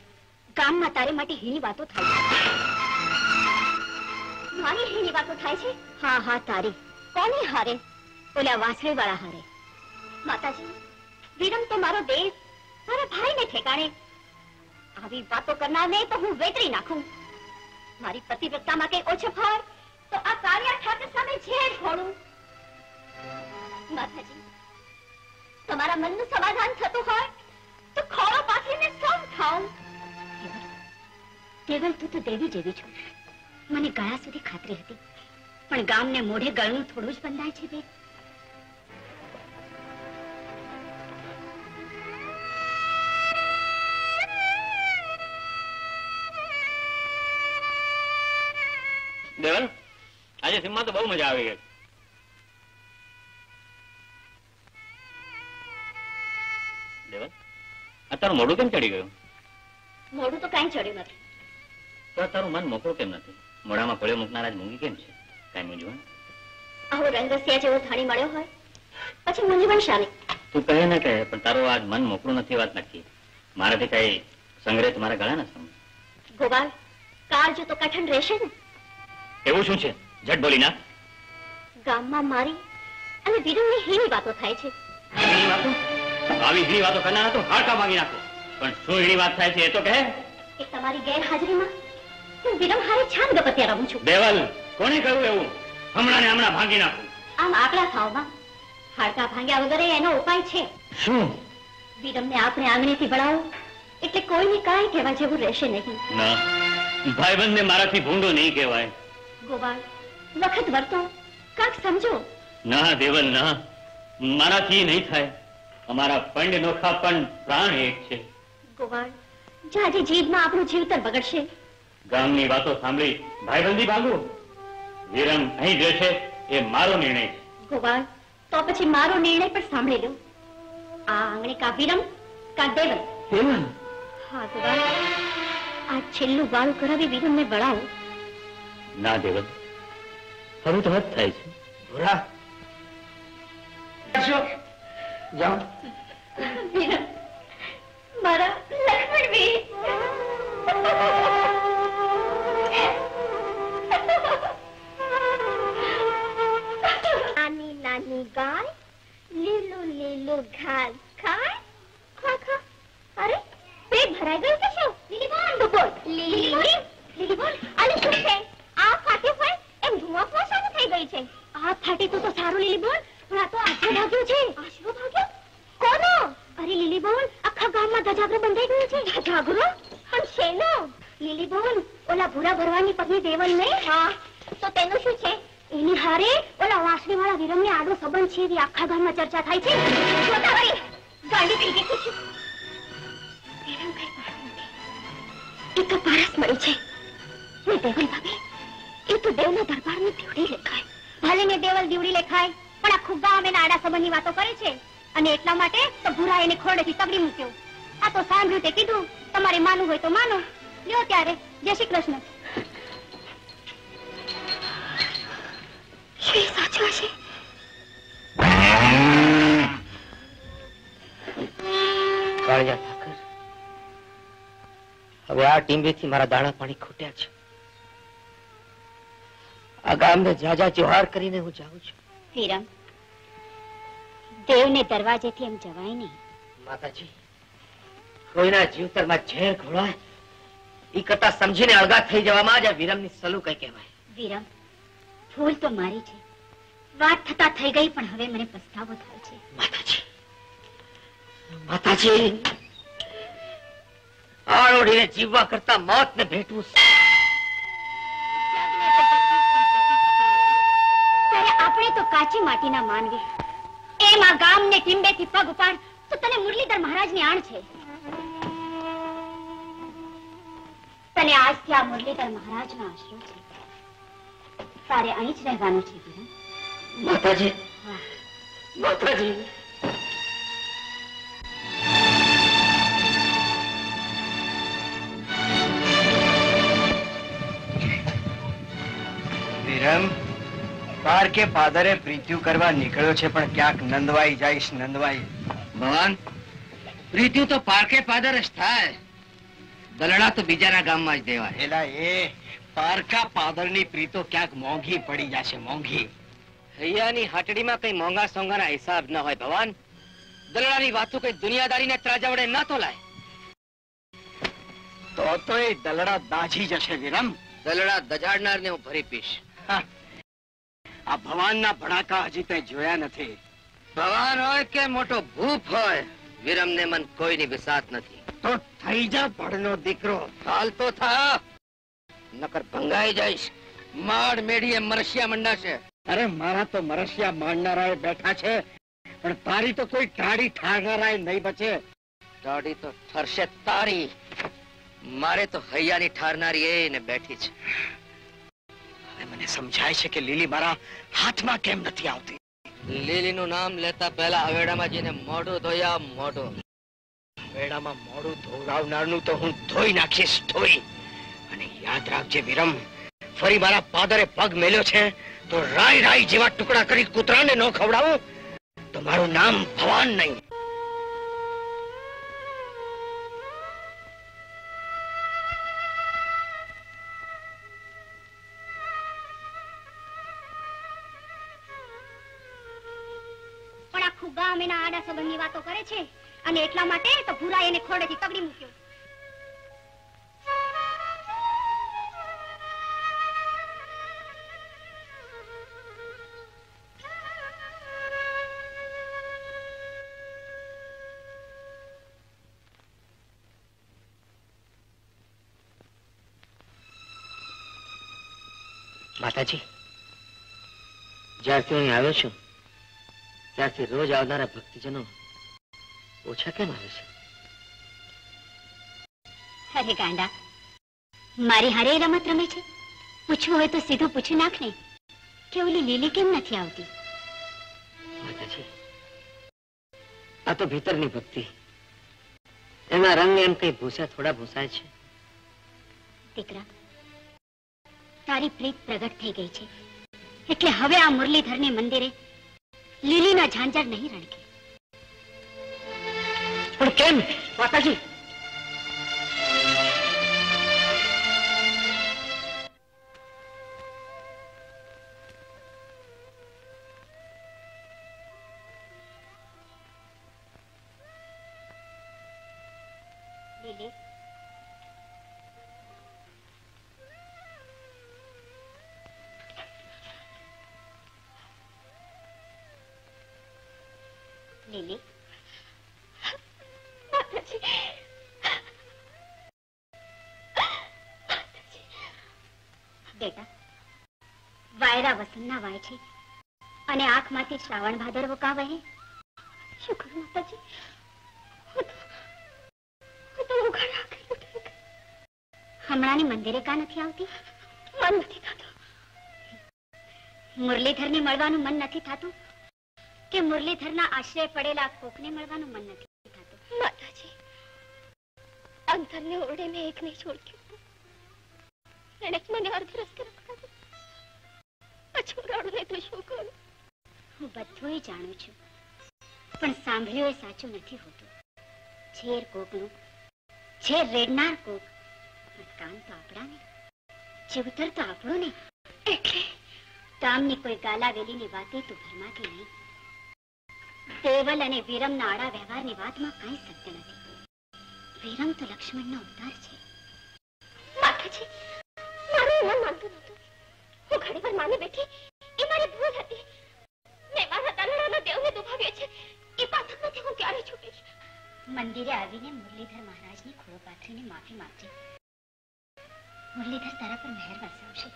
ગામમાં તારે માટે હીની વાતો થાય છે. મારી હીની વાતો થાય છે? હા હા, તારી. કોની હારે? ઓલા વાસળી વાળા હારે. માતાજી, વિરમ તો મારો દેશ, મારા ભાઈને ઠેકાણે. આવી વાતો કરનારને તો હું વેતરી નાખું. મારી પતિવ્રતામાં કઈ ઓછો ફાર તો આ કાળિયા ઠાકર સામે ઝેર ઘોડું. માતાજી, તમારા મનનું સમાધાન થતું હોય તો ખોળો પાથરીને સૌ ખાઉં. દેવલ, તું તો દેવી જેવી છો. મને ગળા સુધી ખાતરી હતી, પણ ગામને મોઢે ગળનું થોડું જ બંધાય છે. બે દેવલ, આજે સિમમાં તો બહુ મજા આવી ગઈ. દેવલ, આ તારું મોઢું કેમ ચડી ગયું? મોઢું તો કાંઈ ચડ્યું નથી. તો તારું મન મોકળું કેમ નથી? મોઢામાં કોળે મૂકનારા જ મૂંગી કેમ છે? કાંઈ મૂંઝવણ? આવો રંગરસિયા જેવો ધણી મળ્યો હોય પછી મૂંઝવણ શાની? તું કહે ને કહે, પણ તારું આજ મન મોકળું નથી, વાત નક્કી. મારાથી કઈ સંગ્રહ તમારા ગળા ના સમજ. ગોપાલ, કાળજો તો કઠણ રહેશે ને? એવું શું છે? ઝટ બોલી ના. ગામમાં મારી અને વિરમની હીની વાતો થાય છે. હીની વાતો? આવી હીની વાતો કરનારા તો હાડકા માંગી નાખો. પણ શું હીની વાત થાય છે એ તો કહે. કે તમારી ગેરહાજરીમાં હું વિરમ હારે છાન ગપત્યા રહું છું. દેવલ, કોણે કહ્યું એવું? હમણાં ને હમણાં ભાંગી નાખું. આમ આકડા થાવમાં હાડકા ભાંગ્યા વગર એનો ઉપાય છે. શું? વિરમને આપણે આંગણેથી ભણાવો એટલે કોઈને કાંઈ કહેવા જેવું રહેશે નહીં. ના, ભાઈબંધને મારાથી ભૂંડો નહીં કહેવાય. ગોપાલ, વખત વર્તો, કાંક સમજો. ના દેવલ, ના, મારાથી નહીં થાય. અમારા પંડ નોખા પણ પ્રાણ એક છે. ગોપાલ, જાજી જીભમાં આપણું જીવતર બગડશે. ગામની વાતો સાંભળી ભાઈબંધી ભાગવું? વિરમ અહીં જ રહેશે એ મારો નિર્ણય છે. ગોપાલ, તો પછી મારો નિર્ણય પણ સાંભળી લો. આ આંગણે કા વિરમ કા દેવલ. દેવલ? હા ગોપાલ, આ છેલ્લું વાળું કરાવી વિરમને બળાવો. ના દેવલ, હવે તો હદ થાય છે. ભૂરા, જાઓ. વિરમ, મારા લક્ષ્મણવીર. નાની નાની ગાય લીલું લીલું ઘાસ ખાય. ખા ખા. અરે, પેટ ભરાઈ ગયું કે શું? લીલીબોન, બોલ. લીલીબોન, અરે શું છે? આ ફાટી હોય એમ ધુઆ ફોસાનું થઈ ગઈ છે. આ ફાટી તો સારું લીલીબોન, પણ આ તો આશરો ભાગ્યો છે. આશરો ભાગ્યો? કોનો? અરે લીલીબોન, આખા ગામમાં ધજાગરો બંધાઈ ગયો છે. ધજાગરો? પણ શેનો? લીલીબોન, ઓલા ભૂરા ભરવાની પત્ની દેવલ નહીં? હા, તો તેનું શું છે? એની હારે ઓલા વાસળી વાળા વિરમને આડો સંબંધ છે એવી આખા ગામમાં ચર્ચા થાય છે. જોતા વળી ગાંડી થઈ ગઈ છે. વિરમ કઈ પાડો નથી, એ તો પારસ મળી છે. ને દેવલ ભાભી, એ તો દેવના દરબારની દીવડી લેખાય. ભલે ને દેવલ દીવડી લેખાય, પણ આખું ગામ એના આડા સંબંધની વાતો કરે છે. અને એટલા માટે તો ભૂરા એને ખોડેથી તગડી મૂક્યો. આ તો સાંભળ્યું તે કીધું, તમારે માનવું હોય તો માનો. લ્યો ત્યારે, જય શ્રી કૃષ્ણ. શું સાચું હશે? કાળિયા ઠાકર, હવે આ ટીંબેથી મારા દાણા પાણી ખૂટ્યા છે. આ ગામને જાજા જોહાર કરીને હું જાઉં છું. વિરમ, દેવને દરવાજેથી એમ જવાય નહીં. માતાજી, કોઈના જીવતરમાં ઝેર ઘોળાય ઈ કરતા સમજીને અળગા થઈ જવામાં જ આ વિરમની સલુ કઈ કહેવાય. વિરમ, ભૂલ તો મારી છે. વાત થતા થઈ ગઈ, પણ હવે મને પસ્તાવો થાય છે. માતાજી, માતાજી, આળ ઓઢીને જીવવા કરતા મોતને ભેટવું ત્યારે આપણે તો કાચી માટીના માનવી. એમાં ગામને ટીંબેથી પગ ઉપાડ તો તને મુરલીધર મહારાજની આણ છે. તને આજથી આ મુરલીધર મહારાજનો આશરો છે. તારે અહીં જ રહેવાનું છે વિરમ. માતાજી, માતાજી. વિરમ, પારકે પાદરે પ્રીત્યુ કરવા નીકળ્યો છે, પણ ક્યાંક નંદવાઈ જઈશ. નંદવાઈ ભગવાન, પ્રીત્યુ તો પારકે પાદર જ થાય. દલડા તો બીજાના ગામમાં જ દેવાય. એલા એ પારકા પાદરની પ્રીતો ક્યાંક મોંઘી પડી જશે. મોંઘી હૈયાની હાટડીમાં કઈ મોંઘા સોંઘાના હિસાબ ન હોય ભગવાન. દલડાની વાતો કઈ દુનિયાદારીને ત્રાજા વડે ન તોલાય. તો એ દલડા દાઝી જશે વિરમ. દલડા દજાડનારને હું ભરી પીશ. આ ભવાનના ભડાકા હજી તે જોયા નથી. ભગવાન હોય કે મોટો ભૂપ હોય, વિરમને મન કોઈની વિસાત નથી. તો થઈ જા ભડનો દીકરો. હાલ તો થા, નકર ભંગાઈ જઈશ. માડ મેઢીએ મરસિયા મંડાશે. અરે મારા તો મરસિયા માંડનારાએ બેઠા છે, પણ તારી તો કોઈ ટાળી ઠારનારાએ નહીં બચે. ટાળી તો ઠરશે તારી. મારે તો હૈયાની ઠારનારી એને બેઠી છે. હવે મને સમજાય છે કે લીલી મારા હાથમાં કેમ નથી આવતી. લીલીનું નામ લેતા પહેલા અવેડામાં જઈને મોઢું ધોયા. મોઢું વેડામાં મોડું ધોવરાવનારનું તો હું ધોઈ નાખીશ. ધોઈ. અને યાદ રાખજે વિરમ, ફરી મારા પાદરે પગ મેલ્યો છે તો રાય રાય જેવા ટુકડા કરી કૂતરાને ન ખવડાવું તો મારું નામ ભવાન નહીં. પણ આખું ગામ એના આડા સંબંધની વાતો કરે છે, અને એટલા માટે તો ભૂરા એને ખોડેથી તગડી મૂક્યો. માતાજી, જ્યારથી અહીં આવ્યો છું ત્યારથી રોજ આવનારા ભક્તજનો ઓછા કેમ આવે છે? અરે ગાંડા, મારી હારે રમત રમે છે. પૂછવું હોય તો સીધું પૂછી નાખ ને કે ઓલી લીલી કેમ નથી આવતી. માતાજી, આ તો ભીતરની ભક્તિ. એના રંગ એમ કઈ ભૂસા થોડા ભૂસાય છે. દીકરા, તારી પ્રીત પ્રગટ થઈ ગઈ છે, એટલે હવે આ મુરલીધરની મંદિરે લીલીના ઝાંઝર નહીં રણકે. પણ કેમ માતાજી? લીલી, લીલી, બેટા, વાયરા વસંતના વાય છે અને આંખમાંથી શ્રાવણ ભાદરવો કા વહે? શું કરું માતાજી? હમણાંની મંદિરે કા નથી આવતી? મન નથી થતું. મુરલીધરને મળવાનું મન નથી થતું કે મુરલીધરના આશ્રય પડેલા કોકને મળવાનું મન નથી થતું? માતાજી, અંતરને ઓરડે મેં એક નહીં છોડ્યું. એને જ મને અર્ધ રસ્તે રખડાવ્યો. આ છોરાડુને તો શું કરું? હું બધું જાણું છું, પણ સાંભળ્યું એ સાચું નથી હોતું. ઝેર કોકનું, ઝેર રેડનાર કોક, પણ કામ તો આપણા ને, જીવતર તો આપણું ને. એટલે કામની કોઈ ગાલાવેલીની વાતે તું ભરમાતી નહીં. દેવલ અને વિરમના આડા વ્યવહારની વાતમાં કઈ સત્ય નથી. વિરમ તો લક્ષ્મણનો અવતાર છે. માતાજી, મારું મન માનતું નહોતું. હું ઘણીવાર માની બેઠી, એ મારી ભૂલ હતી. મેં મારા દલડાના દેવને દુભાવ્યો છે. એ પાથકમાંથી હું ક્યારે છૂટીશ? મંદિરે આવીને મુરલીધર મહારાજની ખોળો પાથરીને માફી માંગજે. મુરલીધર તારા પર મહેર વરસાવશે.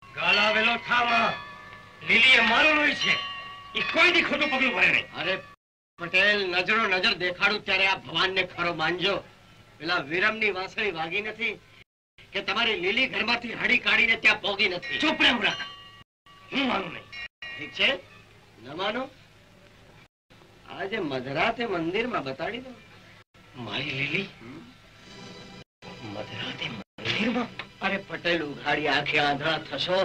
ગાલાવેલો થામાં લીલી એ મારો લોહી છે. એ કોઈ દી ખોટું પગલું ભરે નહીં. અરે પટેલ, નજરો નજર દેખાડું ત્યારે આ ભગવાનને ખરો માનજો. પેલા વિરમની વાંસળી વાગી નથી કે તમારી લીલી ઘરમાંથી હડી કાઢીને ત્યાં પોગી નથી. ચૂપ રેમ રાખ. હું માનું નહીં. ઠીક છે, ન માનો. આજે મધરાતે મંદિરમાં બતાડી દો. મારી લીલી મધરાતે મંદિરમાં? અરે પટેલ, ઉઘાડી આંખે આંધળા થશો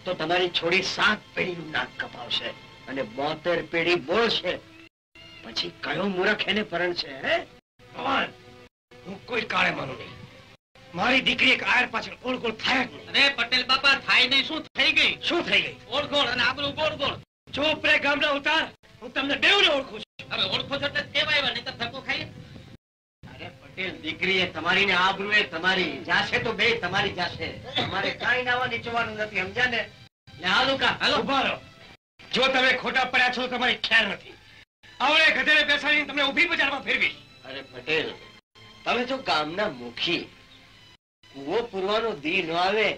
તો તમારી છોડી 7 પેઢીનું નાક કપાવશે અને 72 પેઢી બોલશે. પછી કયો મૂર્ખ એને પરણશે? હે ભગવાન, હું કોઈ કાળે માનું નહીં. મારી દીકરી એક આયર પાછળ ગોળ ગોળ થાય જ નહીં. અરે પટેલ બાપા, થાય નહીં શું થઈ ગઈ? શું થઈ ગઈ? ઓળખોળ અને આબરૂ ગોળ ગોળ. ચૂપ રે ગામના ઉતાર. હું તમને બેઉને ઓળખું છું. હવે ઓળખો છો એટલે કેવાય નહીં તો ધક્કો ખાઈ. અરે પટેલ, દીકરી એ તમારી ને આબરૂ એ તમારી જાશે તો બે તમારી જાશે. તમારે કાંઈ નાવા નીચવાનું નથી, સમજ્યા ને? લે હાલો કા હાલો. ઉભા રહો. જો તમે ખોટા પડ્યા છો તમારી ખ્યાલ નથી. આવડે ગધેડે બેસાડીને તમને ઊભી બજારમાં ફેરવી. અરે પટેલ, તમે તો ગામના મુખી. કૂવો પૂરવાનો દી ન આવે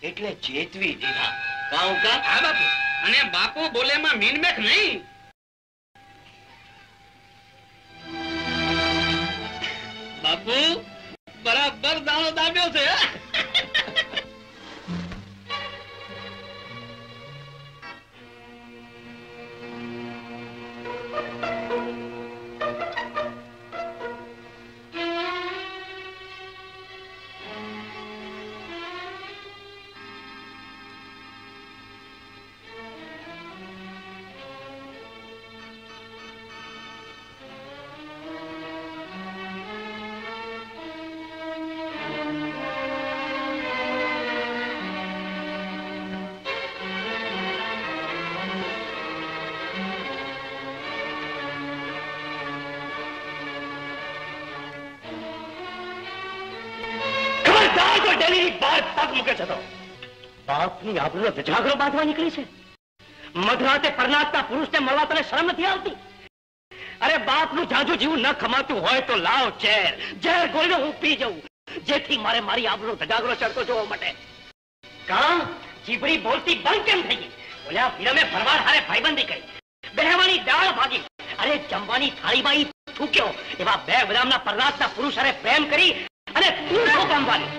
એટલે ચેતવી દીધા. કાઉ કા? હા બાપુ. અને બાપુ બોલેમાં મીનમેખ નહીં. બાપુ બરાબર દાણો દાબ્યો છે. બાપની આબરૂનો ધજાગરો બાંધવા નીકળી છે. મધરાતે પરનાતના પુરુષને મળવા તને શરમ નથી આવતી? અરે બાપનું જાજુ જીવું ન ખમાતું હોય તો લાવ ઝેર. ઝેર ગોળીને હું પી જઉં, જેથી મારે મારી આબરૂનો ધજાગરો ચડતો જોવા માટે. કાં જીભડી બોલતી બંધ કેમ થઈ ગઈ? બોલ્યા વિરમે ભરવાડ હારે ભાઈબંધી કરી, બેહવાની દાળ ભાગી, અરે જમવાની થાળીમાં ઈ થૂક્યો. એવા બે બદામના પરનાતના પુરુષ હારે પ્રેમ કરી અને તું શું કામવાની?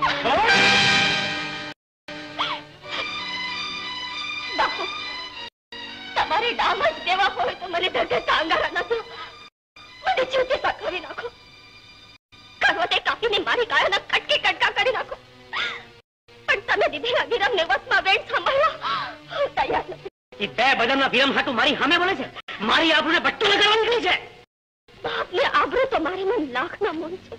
બાપુ, તમારી ડામ જ દેવા હોય તો મને દર્દે તાંગારા નતો. મને જીવતે સખાવી નાખો. કરવતે કાપીને મારી કાયાના કટકી કટકા કરી નાખો. પણ તમે દીધેલા વિરમને વસમાં વેણ સાંભળવા હું તૈયાર નથી. એ બે બદામના વિરમ હાટુ મારી સામે બોલે છે. મારી આબરૂને બટ્ટો લગાડવા નીકળી છે. બાપને આબરૂ તો મારી મન લાખના મન છે.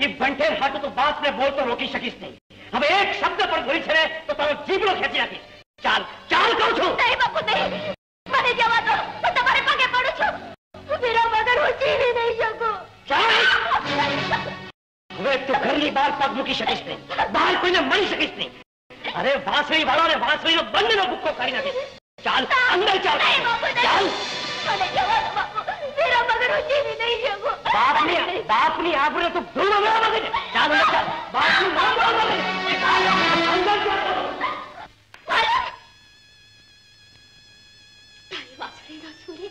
એ ભંઠેર હાટુ તો બાપને બોલતો રોકી શકીશ નહીં. હવે એક શબ્દ પણ બોલી છે ને તો તારો જીભડો ખેંચી નાખીશ. ચાલ ચાલ કહું છું. નહીં બાપુ, નહીં. મને જવા દો. હું તમારે પગે પડું છું. વિરમ વગર હું જીવી નહીં શકું. હવે તું ઘરની બહાર પગ મૂકી શકીશ નહીં, બહાર કોઈને મળી શકીશ નહીં. અરે વાંસળી વાળો ને વાંસળીનો બંધનો ભૂક્કો કરી નાખીશ. ચાલ અંદર ચાલ. ચાલ. મને જવા દો બાપુ. વિરમ વગર હું જીવી નહીં શકું. બાપની આબરૂ તું ભૂલો ન વગર. ચાલ અંદર ચાલ. બાપનું નામ ન વગર. ચાલ અંદર ચાલ. તારી વાસળીના સૂરે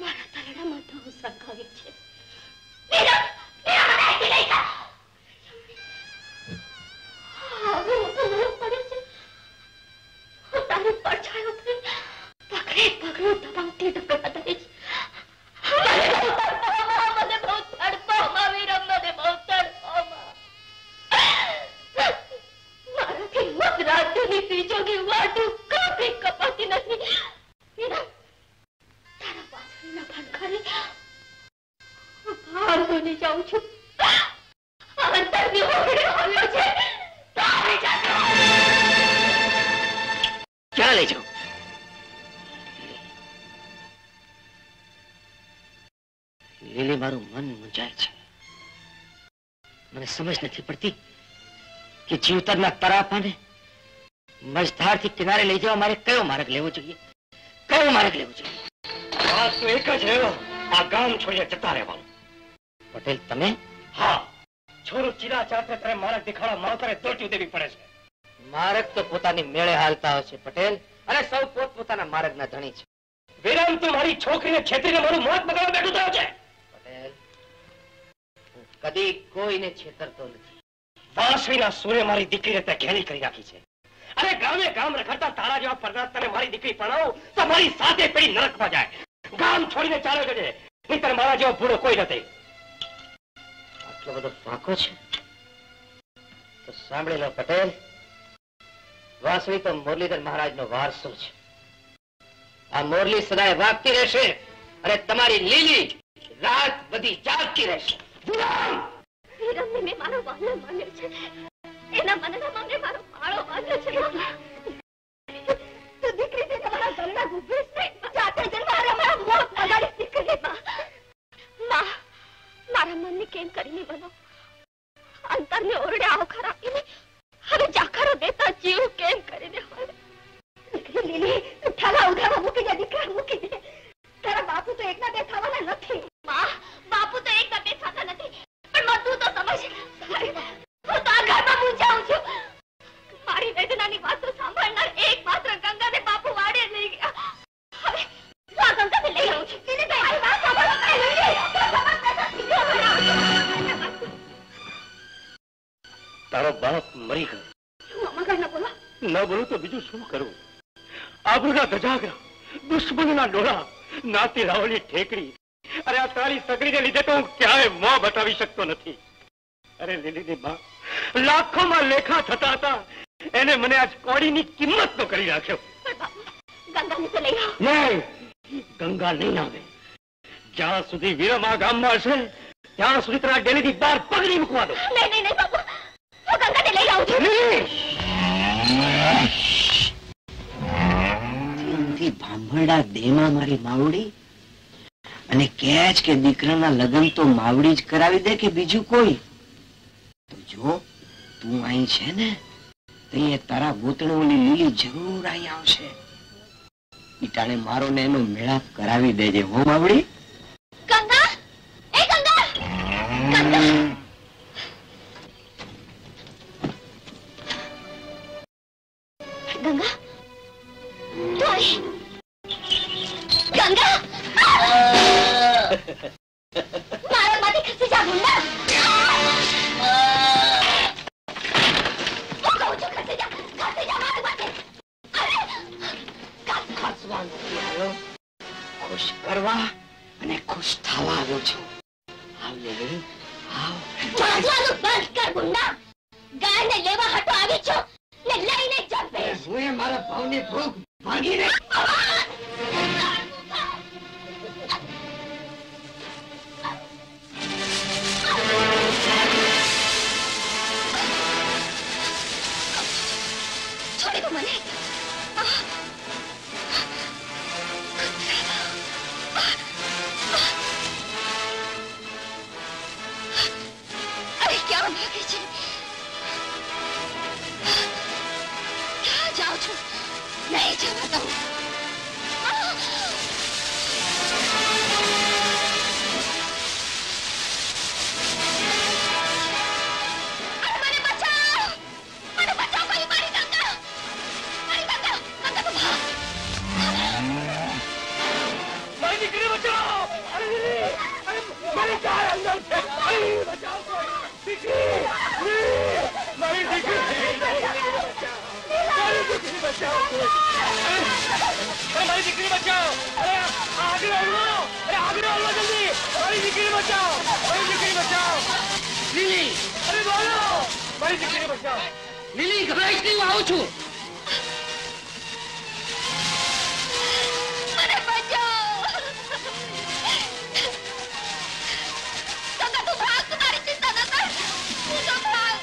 મારા તરડામાં ધૂ સળગાવી છે. વિરમ! વિરમ નહીં લઈ જા. હવે હું તો નરમ પડે છે. હું તારી પડછાયો થઈ પગલે પગલું દબાવતી ડગલા દઈશ. મને બહુ તડપામાં વિરમ, મને બહુ તડપામાં. મારાથી મધરાત્રિની પીછોની વાટું કાપી કપાતી નથી. વિરમ, તારા વાસળીના ભણકારે હું ભાર બની જાઉં છું. અંતરની ઓગળે આવ્યો છે. તારી જાતો ક્યાં લઈ જાઉં? મારું મન મૂંઝાય છે. મને સમજ નથી પડતી કે જીવતરના તરાપાને મજધારથી કિનારે લઈ જવા મારે કયો માર્ગ લેવો જોઈએ, કયો માર્ગ લેવો જોઈએ? વાત તો એક જ રહ્યો, આ ગામ છોડીને જતા રહેવાનું. પટેલ તમે? હા, છોરું ચીરા ચાટે તારે માર્ગ દેખાડા માવતરે દોટ્યું દેવી પડે છે. માર્ગ તો પોતાની મેળે હાલતા હશે પટેલ, અને સૌ પોતપોતાના માર્ગના ધણી છે. વિરામ તો મારી છોકરીને છેતરીને મારું મોત બગાડવા બેઠું થયો છે. પટેલ, હું કદી કોઈને છેતરતો નથી. વાંસળીના સૂરે મારી દીકરીને તે ઘેલી કરી રાખી છે. અરે ગામે ગામ રખડતા તારા જેવા પરદાસ્તાને મારી દીકરી પરણાવું તો મારી સાથે પેલી નરકમાં જાય. ગામ છોડીને ચાલ્યો જજે, નહીંતર મારા જેવો ભૂડો કોઈ નથી. આટલો બધો ફાંકો છે તો સાંભળી લો પટેલ, વાંસળી તો મુરલીધર મહારાજનો વારસો છે. આ મોરલી સદાય વાગતી રહેશે અને તમારી લીલી રાત બધી જાગતી રહેશે. વિરમને મેં મારો વાલો માન્યો છે, એના મનના મને મારો માળો બાંધ્યો છે. તો દીકરી તે તમારા ઘરના ગુફેશ નહીં, જાતે જન્મારા મારા મોત બગાડી દીકરી માં. મારા મનને કેમ કરીને બનો, અંતરને ઓરડે આવખર આપીને હવે જાખરો દેતા જીવ કેમ કરીને હોય. દીકરી લીલી, ઠાલા ઉધામાં મૂકી દે દીકરા, મૂકી દે. તારા બાપુ તો એકના બે થવાના નથી. બાપુ તો એકના બે થતા નથી, પણ તું તો સમજ. હું તો આ ઘરમાં મૂંઝાઉં છું. મારી વેદનાની વાતો સાંભળનાર એક માત્ર ગંગાને બાપુ વાડે લઈ ગયા. હવે હું આ ગંગાને લઈ આવું છું. મારી વાત સાંભળો. તારો બાપ મરી ગયો. મગર ન બોલો. ન બોલું તો બીજું શું કરું? આબરૂના ધજાગરા, દુશ્મનના ડોળા, નાતી રાવની ઠેકડી. અરે આ તારી સગડીને લીધે તો હું ક્યાંય મોં બતાવી શકતો નથી. અરે લીલીની માં લાખોમાં લેખા થતા હતા, એને મને આજ કોડીની કિંમત તો કરી રાખ્યો. ગંગાને તો લઈ આવો. નહીં, ગંગા નહીં આવે. જ્યાં સુધી વીરમ આ ગામમાં હશે ત્યાં સુધી તારા ડેલીથી બહાર પગ નહીં મૂકવા દો. નહીં નહીં નહીં બાપુ, હું ગંગાને લઈ આવું છું. ભાંભરડા દેમાં મારી માવડી અને કહે છે કે દીકરાના લગ્ન તો માવડી જ કરાવી દે કે બીજું કોઈ? તો જો તું અહીં છે ને તો એ તારા ગોતણે ઓલી લીલી જરૂર અહીં આવશે. ઈટાણે મારો ને એનો મેળાપ કરાવી દેજે હો માવડી. ગંગા, એ ગંગા, ગંગા. ગંગા, તું અહીં. ગંગા, મારા માંથી ખસી જા ગુંડા. હું કહું છું ખસી જા મારા માંથી. ખુશ કરવા અને ખુશ થવા આવ્યો છું. આવ લીલી, આવ. વાંચવાનું બંધ કર ગુંડા. ગાયને લેવા હટો આવી છો ને લઈને જંપે. હું એ મારા ભાવની ભૂખ ભાગીને છોડી દો મને. અરે ક્યાં ભાગે છે? ક્યાં જાઓ છો? નહીં જવા દઉં. મને બચાવો, મને બચાવો. કોઈ મારી ગંગા, મારી ગંગા, ગંગા તો ભાગ. મારી દીકરી બચાવો! મારી જાન અંદર છે. બચાવો દીકરી! મારી દીકરી! મારી દીકરી બચાવો! મારી દીકરી બચાવો! અરે આગળ આવડો! અરે આગળ આવડો જલ્દી! મારી દીકરી બચાવો! મારી દીકરી બચાવો! લીલી! અરે બોલો! મારી દીકરી બચાવો! લીલી ગભરાઈશ નહીં, હું આવું છું. મને બચાવો. ગંગા તું ભાગ, તું મારી ચિંતા ન કર. તું તો ભાગ.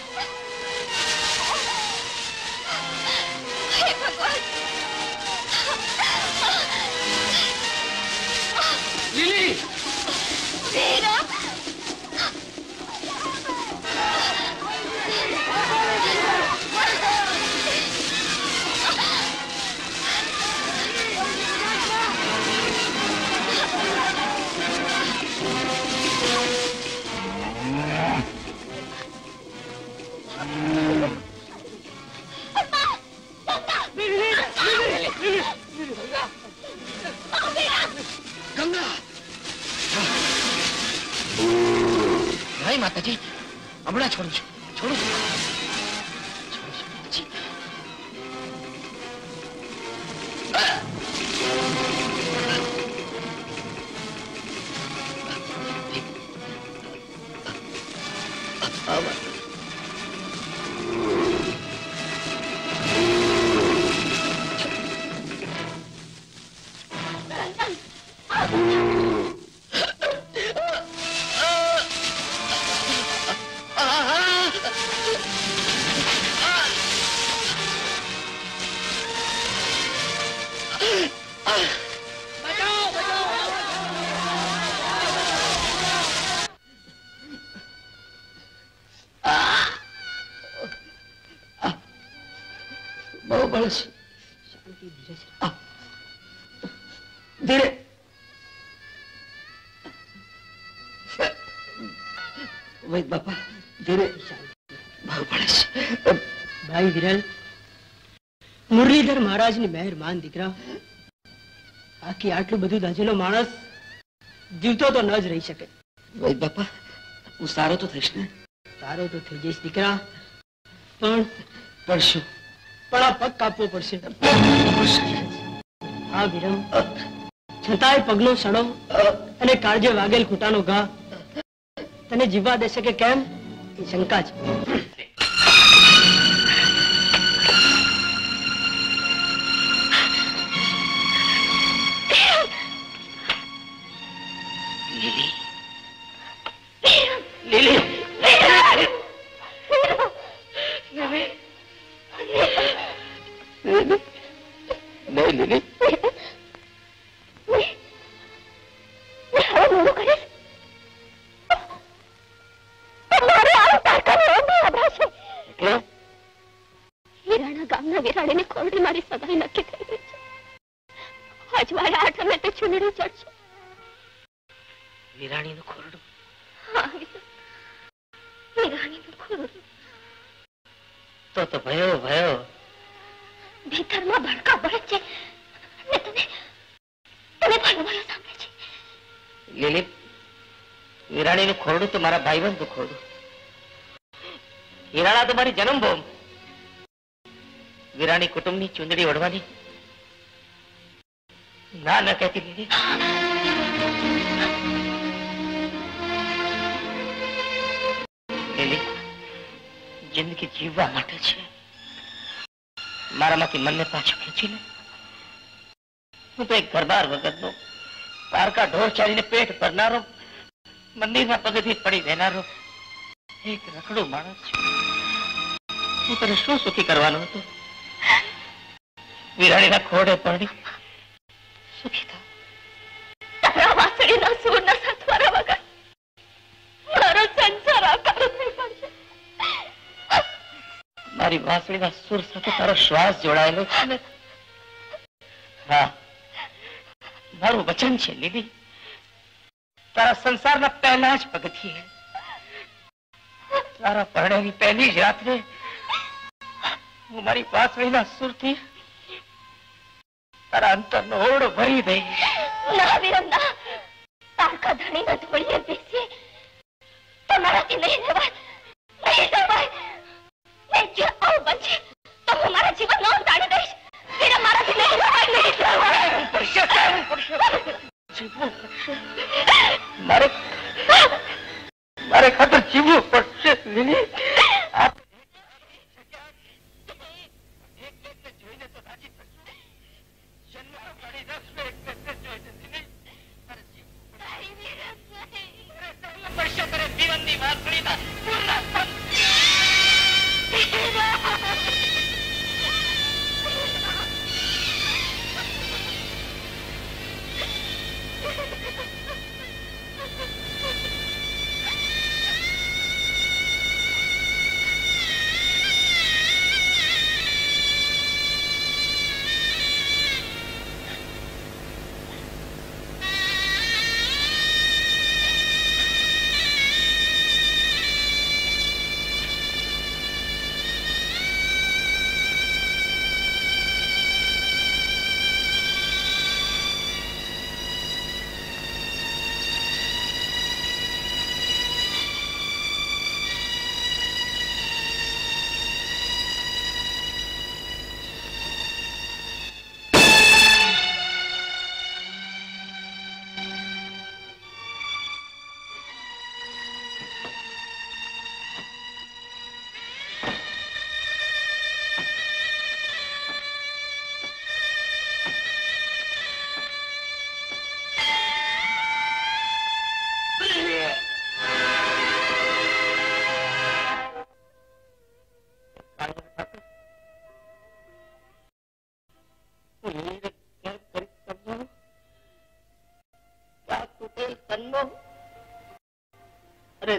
હે ભગવાન. લીલી! વીરમ, ના છોડું છું, છોડું છું. બહુ બળ છે. ધીરે. વૈદ બાપા ધીરે. બહુ બળ છે. ભાઈ વિરલ, મુરલીધર મહારાજની મહેરબાન દીકરા, બાકી આટલું બધું દાજેલો માણસ જીવતો તો ન જ રહી શકે. વૈદ બાપા હું સારો તો થઈશ ને? તારો તો થઈ જઈશ દીકરા, પણ શું? પણ આ પગ કાપવો પડશે. હા વિરમ, છતાંય પગનો સડો અને કાળજે વાગેલ ખૂટાનો ઘા તને જીવવા દેશે કે કેમ એ શંકા છે. લીલી નહીં લીલી હીરાના ગામના વિરાણીની ખોરડી મારી સદાય નક્કી થઈ ગઈ છે. અજવાળા આઠમે તે ચૂંદડી ચડશે. વિરાણીનું ખોરડું? હા, વિરાણીનું ખોરડું. તો ભયો ભયો. ભીતરમાં ભડકા પડે છે ને તને ભલભલો સાંભળે છે. લીલી, વિરાણીનું ખોરડું તો મારા ભાઈબંધનું ખોરડું. હિરાણા તો મારી જન્મભૂમ. વિરાણી કુટુંબની ચૂંદડી ઓઢવાની ના ન કહેતી લીલી. લીલી, જિંદગી જીવવા માટે છે. મારામાંથી મનને પાછું ખેંચી લે. હું તો એક ઘરબાર વગરનો, પારકા ઢોર ચાલીને પેટ ભરનારો, મંદિરના પગથી પડી રહેનારો એક રખડું માણસ છું. હું તને શું સુખી કરવાનો હતો? વિરાણીના ખોડે પડી સુખી થા. તારા વાસળીના સૂરના સથવારા વગર મારો સંસાર આકારો થઈ પડશે. મારી વાંસળીના સુર સાથે તારો શ્વાસ જોડાયેલો છે ને? હા, મારું વચન છે લીલી. તારા સંસારના પહેલા જ પગથિયે, તારા પરણેની પહેલી જ રાત્રે હું મારી વાંસળીના સુરથી તારા અંતરનો ઓરડો ભરી દઈશ. ના વિરમ ના, તારકા ધણીના ધોળીએ બેસીએ તમારાથી નહીં રહેવાય, નહીં રહેવાય. જે આવું બનશે તો હું મારા જીવનનો અંત આણી દઈશ. વિરમ, મારાથી નહીં રહેવાય, નહીં રહેવાય. મારે ખાતર જીવવું પડશે લીલી.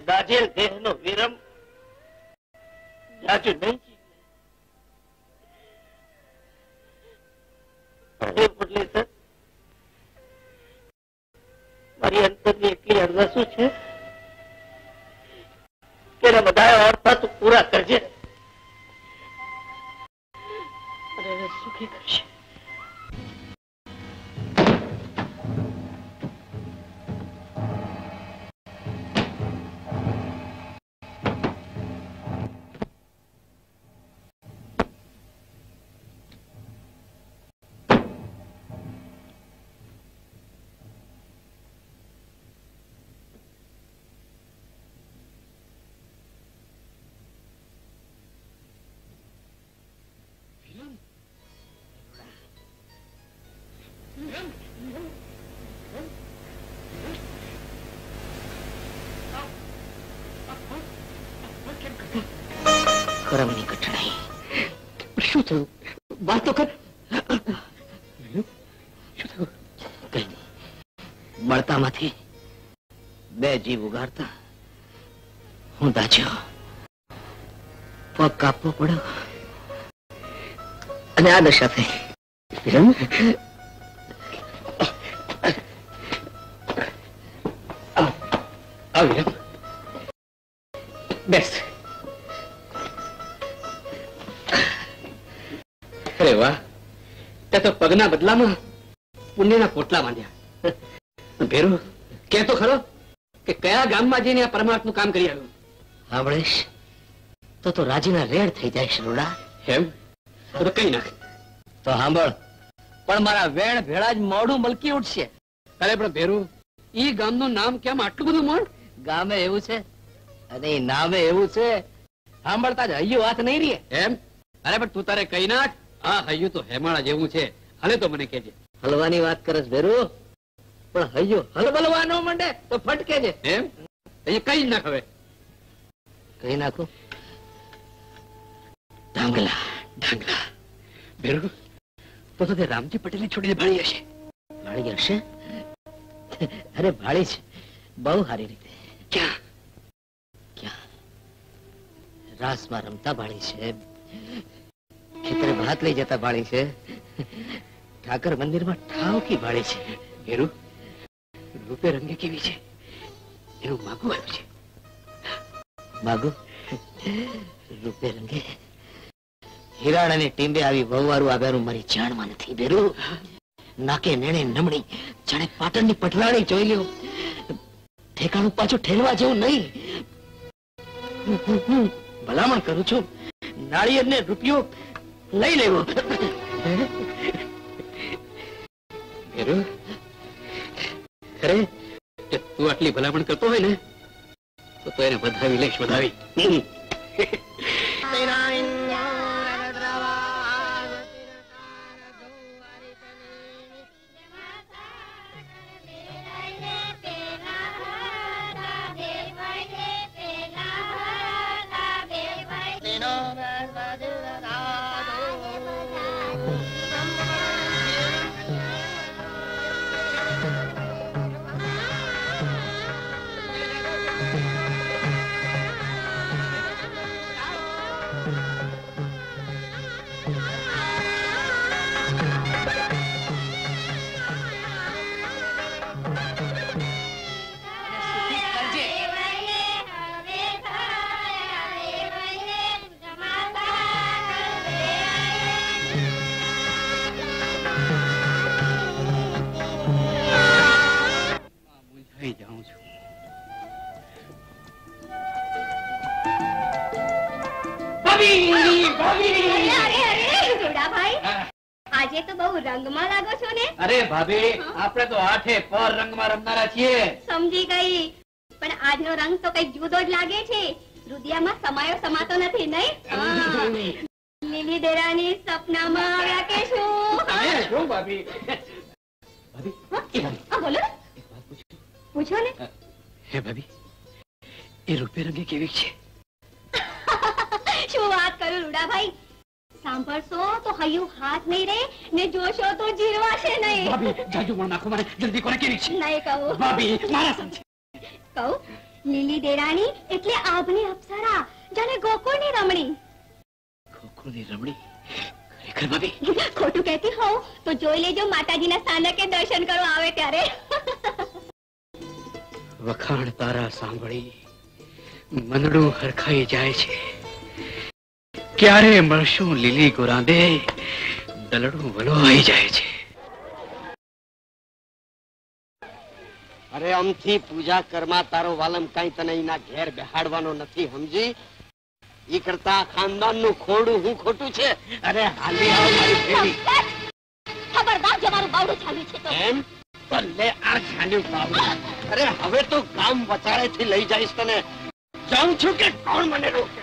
દાજેલ દેહનો વિરમ જાજુ નહીં મુરલીધર, મારી અંતરની એટલી અરદાસો છે કે એના બધા અર્થા તું પૂરા કરજે અને એને સુખી કરશે. કરમની કઠણાઈ. શું થયું? વાત તો કર. શું થયું? કઈ નહીં. બળતામાંથી બે જીવ ઉગાડતા હું દાચ્યો, પગ કાપવો પડ્યો અને આ દશા થઈ. બેસ. અરે વાહ, તે તો પગના બદલામાં પુણ્યના પોટલા બાંધ્યા. ભેરુ, કે તો ખરો કે કયા ગામમાં જઈને આ પરમાર્થનું કામ કરી આવ્યું? સાંભળીશ તો રાજીના રેડ થઈ જાય છે રૂડા. એમ તો કઈ નાખ. તો સાંભળ, પણ મારા વેણ ભેળા જ મોઢું મલકી ઉઠશે. અરે પણ ભેરુ, ઈ ગામનું નામ કેમ આટલું બધું મોડ? ગામે એવું છે અને નામે એવું છે, સાંભળતા જ હૈયું હાથ નહીં રે. એમ? અરે પણ તું તારે કઈ નાખ. આ હૈયું તો હેમાળા જેવું છે. હાલે તો મને કહેજે. હલવાની વાત કરસ ભેરુ, પણ હૈયું હલબલવા ન માંડે તો ફટકે છે. એમ? એ કઈ નાખ. હવે કઈ નાખું? ડાંગલા. ડાંગલા ભેરુ, તો તે રામજી પટેલની છોડીને ભાળી હશે. ભાળી હશે? અરે ભાળી છે, બહુ સારી રીતે. ક્યાં? ક્યાં? રાસમાં રમતા ભાળી છે, ખેતરે ભાત લઈ જતા ભાળી છે, ઠાકર મંદિરમાં ઠાવકી ભાળી છે. ભેરુ, રૂપે રંગે કેવી છે એનું માગું આવ્યું છે. માગું રૂપે રંગે હિરાણાની ટીંબે આવી વહુવારું આવ્યાનું મારી જાણમાં નથી. ભેરુ, નાકે નેણે નમણી જાણે પાટણની પટલાણી જોઈ લ્યો. ઠેકાણું પાછું ઠેલવા જેવું નહીં. ભલામણ કરું છું, નાળિયેર ને રૂપિયો લઈ લેવો. ભેરુ, અરે તું આટલી ભલામણ કરતો હોય ને તો એને વધાવી લઈશ. વધાવી. આજે તો બહુ રંગમાં લાગો છો ને. અરે ભાભી, આપણે તો આઠે પર રંગમાં રમનારા છીએ. સમજી ગઈ, પણ આજનો રંગ તો કઈક જુદો જ લાગે છે. રુદિયામાં સમાયો સમાતો નથી, નહીં? લીલી દેરાની સપનામાં આવ્યા કે શું? ભાભી, બોલો, પૂછો ને. હે ભાભી, એ રૂપે રંગે કેવી છે? શું વાત કરું રૂડાભાઈ, સાંભળશો તો હૈયું હાથ નહીં રે ને જોશો તો જીરવાશે નહીં. ભાભી, જાજુ પણ નાખો મને જલ્દી. કોને કેવી છે? નહીં કહું ભાભી, મારા સંગ છે. કહું, લીલી દેરાણી એટલે આભની અપ્સરા, જાણે ગોકુળની રમણી. ગોકુળની રમણી? ખરેખર ભાભી? ખોટું કહેતી હોઉં તો જોઈ લેજો માતાજીના સ્થાનકે દર્શન કરવા આવે ત્યારે. વખાણ તારા સાંભળી મનડું હરખાઈ જાય છે. ક્યારે મળશું લીલી ગોરાંદે? દલડું વલોવાઈ જાય છે. અરે અમથી પૂજા કરમાં તારો વાલમ કઈ તને એના ઘેર બેહાડવાનો નથી, સમજી? ઈ કરતા ખાનદાનનું ખોરડું હું ખોટું છે. અરે હાલી આવ મારી ભેળી. ખબરદાર જો મારું બાવડું ચાલ્યું છે તો. એમ તો લે આ ઝાલ્યું બાવડું. અરે હવે તો ગામ વચાળેથી લઈ જઈશ તને. જાઉં છું કે કોણ મને રોકે?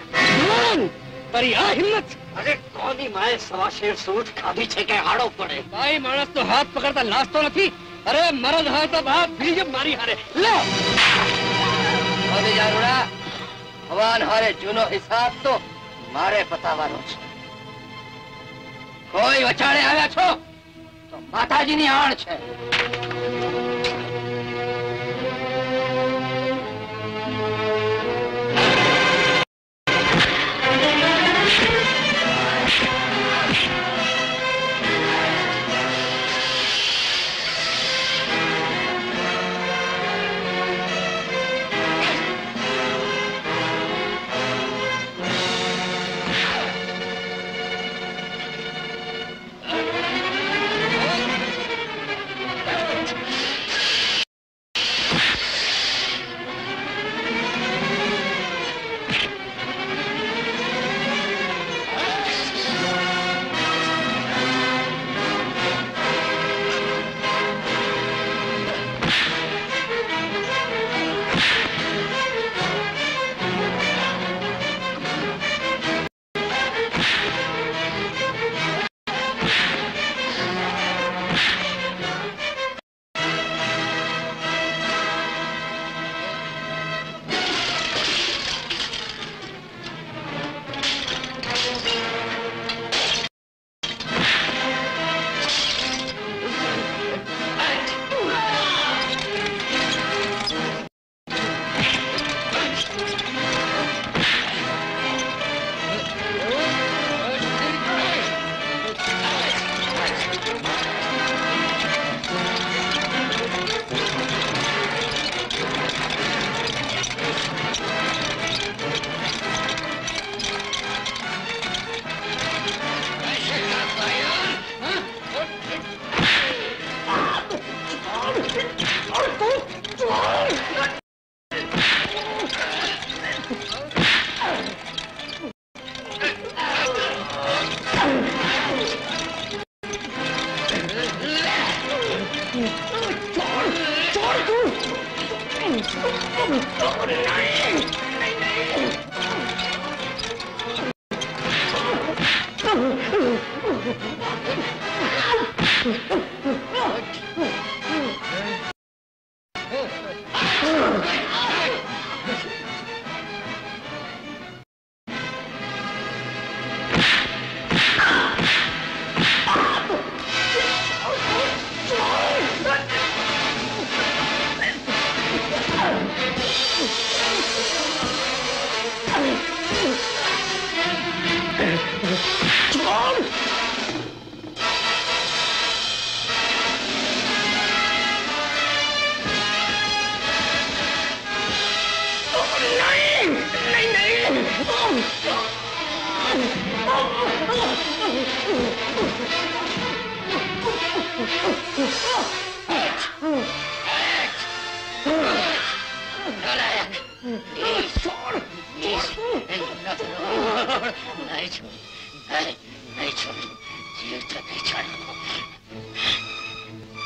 તારી આ હિંમત? અરે કોની માએ સવા શેર સૂટ ખાધી છે કે હાડો પડે? ભાઈ માણસ તો હાથ પકડતા લાસતો નથી. અરે મરદ હોય તો બાપ બીજ મારી હારે લે. ભગવાન હારે જૂનો હિસાબ તો મારે પતાવવાનો છે. કોઈ વચાળે આવ્યા છો તો માતાજીની આણ છે.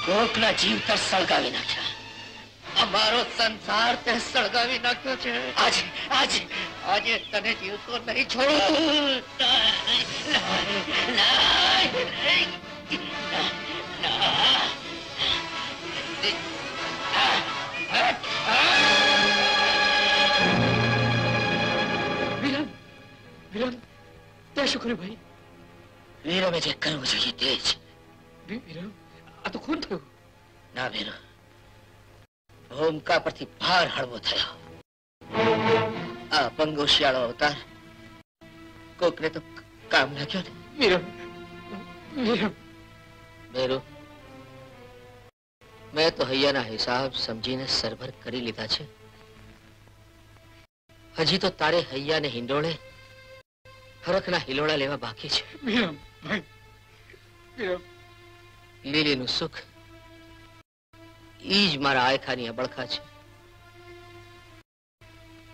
કોકના જીવ તો સળગાવી નાખ્યા. અમારો સંસાર તે સળગાવી નાખ્યો છે. આજે આજે આજે તને જીવતો નહીં છોડું. તે શું કર્યું ભાઈ? વીરમે જે કરવું જોઈએ તે જ. વિરમ, આ તો ખૂન થયું. ના વીર, ભૂમિકા પરથી ભાર હળવો થયો. આ પંગો શિયાળો અવતાર કોકને તો કામ લાગ્યો ને. વિરમ વિરમ મેરુ, મેં તો હૈયાના હિસાબ સમજીને સરભર કરી લીધા છે. હજી તો તારે હૈયાને હિંડોળે હરખના હિલોળા લેવા બાકી છે. વિરમ ભાઈ વિરમ લીલીનું સુખ ઈ જ મારા આયખાની અબળખા છે.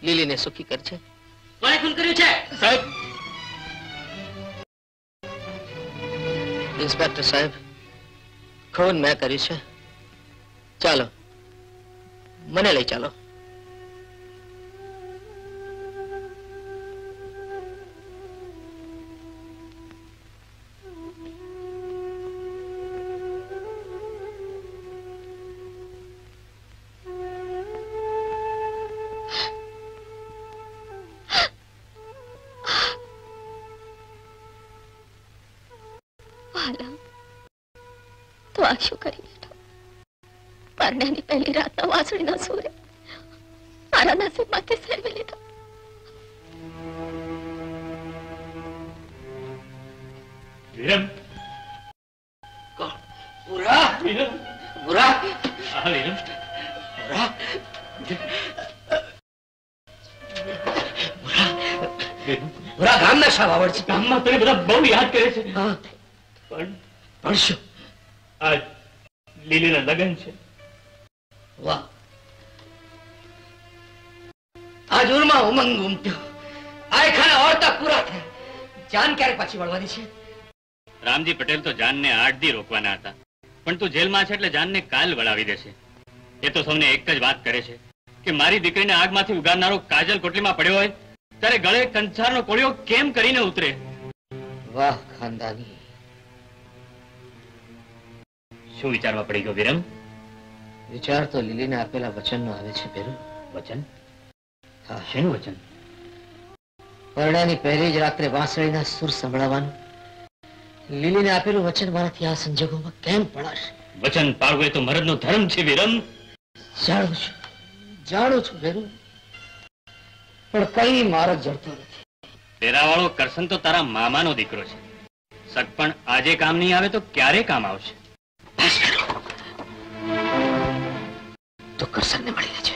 લીલીને સુખી કરજે. કોણે ખૂન કર્યું છે? સાહેબ ઇન્સ્પેક્ટર સાહેબ, ખૂન મેં કર્યું છે. ચાલો, મને લઈ ચાલો. તો આ શું કરી બેઠો? પરણ્યાની પહેલી રાતના વાસળીના સૂરે મારા નસીબમાંથી સેરવી લીધો. વિરમ, પૂરા વિરમ, પૂરા હા વિરમ, પૂરા વિરમ. પૂરા ગામના શા વાવડ છે? ગામમાં તને બધા બહુ યાદ કરે છે. હા, પણ શું? આજ લીલીના લગ્ન છે. વાહ, આજ ઉરમાં ઉમંગ ઉમટ્યો. આયખાના ઓરતા પૂરા થયા. જાન ક્યારે પાછી વળવાની છે? રામજી પટેલ તો જાનને 8 દી રોકવાના હતા, પણ તું જેલમાં છે એટલે જાનને કાલ વળાવી દેશે. એ તો સૌને એક જ વાત કરે છે કે મારી દીકરીને આગમાંથી ઉગારનારો કાજલ કોટલીમાં પડ્યો હોય ત્યારે ગળે કંસારનો કોળિયો કેમ કરીને ઉતરે. વાહ ખાનદાની. શું વિચારવા પડી ગયો વિરમ? વિચાર તો લીલીને આપેલા વચનનો આવે છે બેરુ. વચન? હા, શેનું વચન? પરણાની પહેલી જ રાત્રે વાંસળીના સુર સંભળાવવાનું લીલીને આપેલું વચન મારાથી આ સંજોગોમાં કેમ પડાશે? વચન પાળવું એ તો મરદનો ધર્મ છે વિરમ. જાણું છું બેરુ, પણ કઈ મારો જડતો નથી. તેરાવાળો કરશન તો તારા મામાનો દીકરો છે. સગપણ આજે કામ નહીં આવે તો ક્યારે કામ આવશે? બસ બેરુ, તો કરસનને મળી લેજે.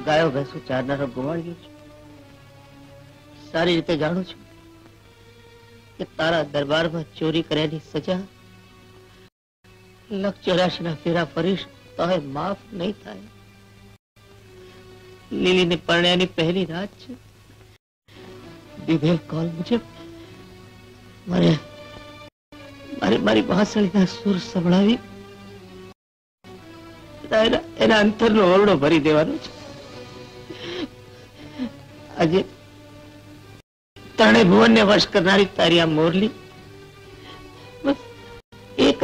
ગાયો ભેંસો ચારનારો ગુમાડ્યો છું. સારી રીતે જાણું છું કે તારા દરબારમાં ચોરી કર્યાની સજા 184 ફેરા ફરીશ તો માફ નહીં થાય. લીલીને પરણ્યાની પહેલી રાત છે. વિવેક કોલ મુજબ મારી વાંસળીના સુર સંભળાવી એના અંતરનો ઓરડો ભરી દેવાનો છે. આજે ત્રણે ભુવનને વશ કરનારી તારી આ મોરલી બસ એક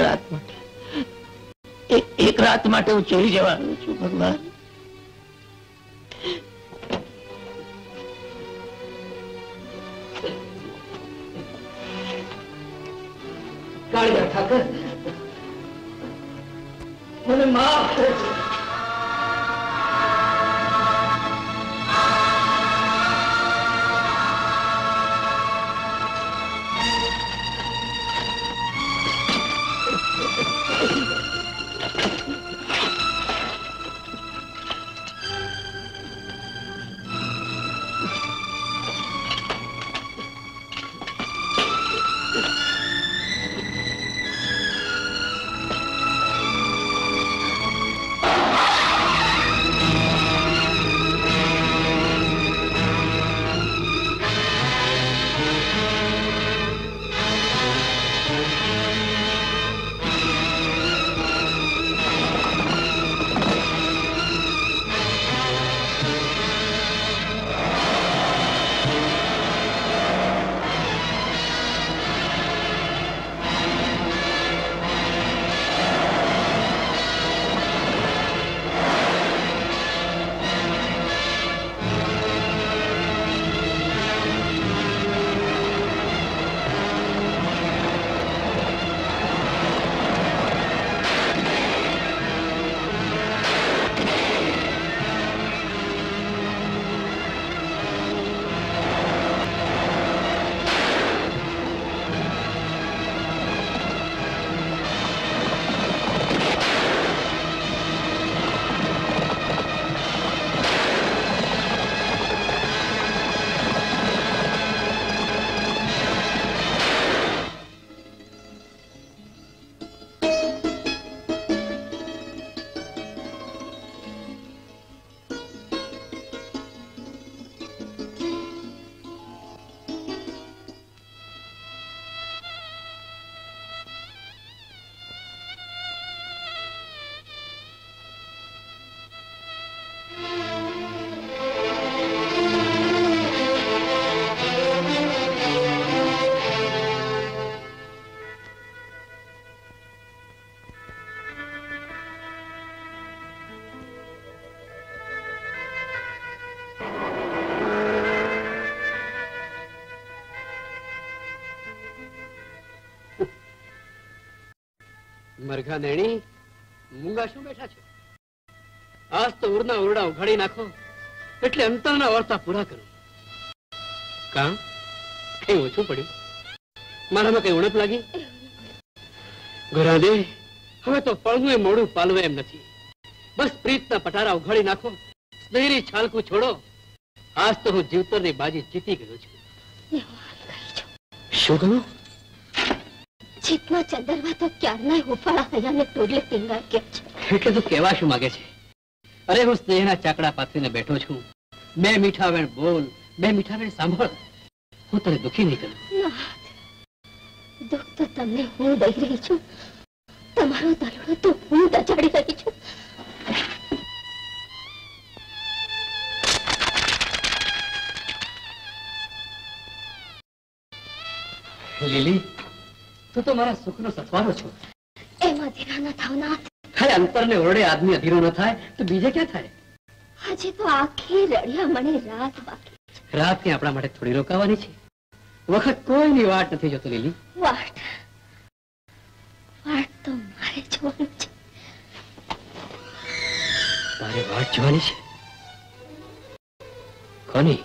રાત માટે હું ચોરી જવા આવ્યો છું. ભગવાન, કાળિયા ઠાકર, મને માફ કરજો. મરઘા નેણી, મૂંગા શું બેઠા છો? આજ તો ઉરના ઓરડા ઉઘાડી નાખો એટલે અંતરના વાર્તા પૂરા કરો. કામ કઈ ઓછું પડ્યું? મારામાં કઈ ઉણપ લાગી? ઘરાદે, હવે તો પળનું એ મોડું પાલવે એમ નથી. બસ પ્રીતના પટારા ઉઘાડી નાખો, સ્નેહની છાલકું છોડો. આજ તો હું જીવતરની બાજી જીતી ગયો છું. શું કહ્યું? જીતના ચંદરવા તો ક્યારના હુફાળા હૈયાને ટોડલે ટીંગાઈ ગયા છે. એટલે તું કહેવા શું માંગે છે? અરે હું સ્નેહના ચાકડા પાથરીને બેઠો છું. બે મીઠા વેણ બોલ, બે મીઠા વેણ સાંભળ. હું તને દુખી નહીં કરું. દુઃખ તો તમને હું દઈ રહી છું, તમારો દલડો તો હું દચાડી રહી છું. લીલી, તું તો મારા સુખનો સથવારો છો. એમાં અધીરા ન થાવના. અરે અંતરને ઓરડે આદમી અધીરો ન થાય તો બીજે ક્યાં થાય? આજે તો આખી રળિયા મને રાત બાકી. રાત કે આપણા માટે થોડી રોકાવાની છે. વખત કોઈની વાટ નથી જોતો લીલી. વાટ તો મારે જોવાની છે. તારે વાટ જોવાની છે? કોની?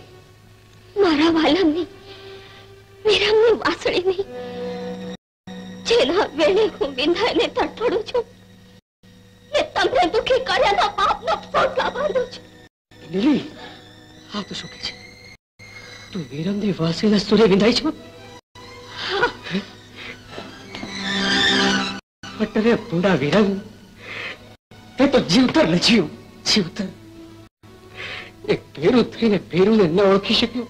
મારા વાલમની, વિરમની વાસળીની, જેના વેણે હું વિંધાઈને તડફડું છું, એ તમને દુખી કર્યાના પાપનો પોટલા બાંધું છું. લીલી હા તો શું કે છે તું વિરમની વાંસળીના સુરે વિંધાઈ છો અટરે ભૂંડા વિરમ તે તો જીવતર લજ્યું જીવતર એક ભેરું થઈને ભેરુંને ન ઓળખી શક્યું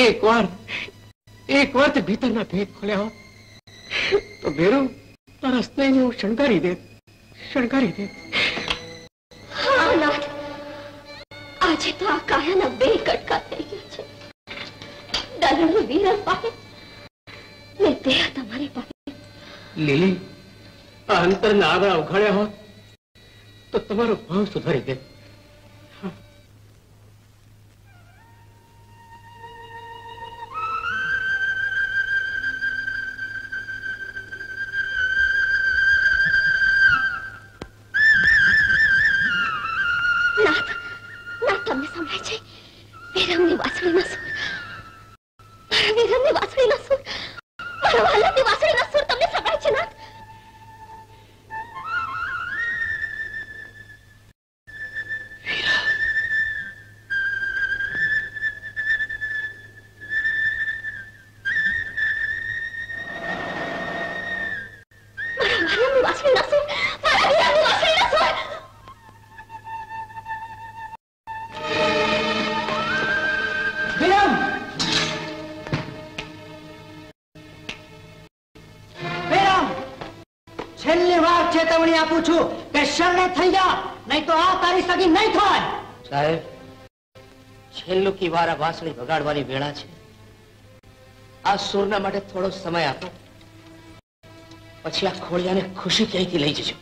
એક વાર તે ભીતરના ભેદ ખોલ્યા હોત તો ભેરું તારા સ્નેહને હું શણગારી દે નાથ, આજે તો આ કાયાના બે કટકા થઈ ગયા છે. દલણું વીરમ પાસે ને દેહ તમારી પાસે. લીલી આ અંતરના આગળ ઉઘાડ્યા હોત તો તમારો ભાવ સુધારી દે. છેલ્લી વાર ચેતવણી આપું છું કે શરણે થઈ જા, નહીં તો આ તારી સગી નહીં થાય. સાહેબ, છેલ્લું કી વાર આ વાંસળી વગાડવાની વેળા છે. આ સુરના માટે થોડો સમય આપો, પછી આ ખોળિયાને ખુશી ક્યાંયથી લઈ જજો.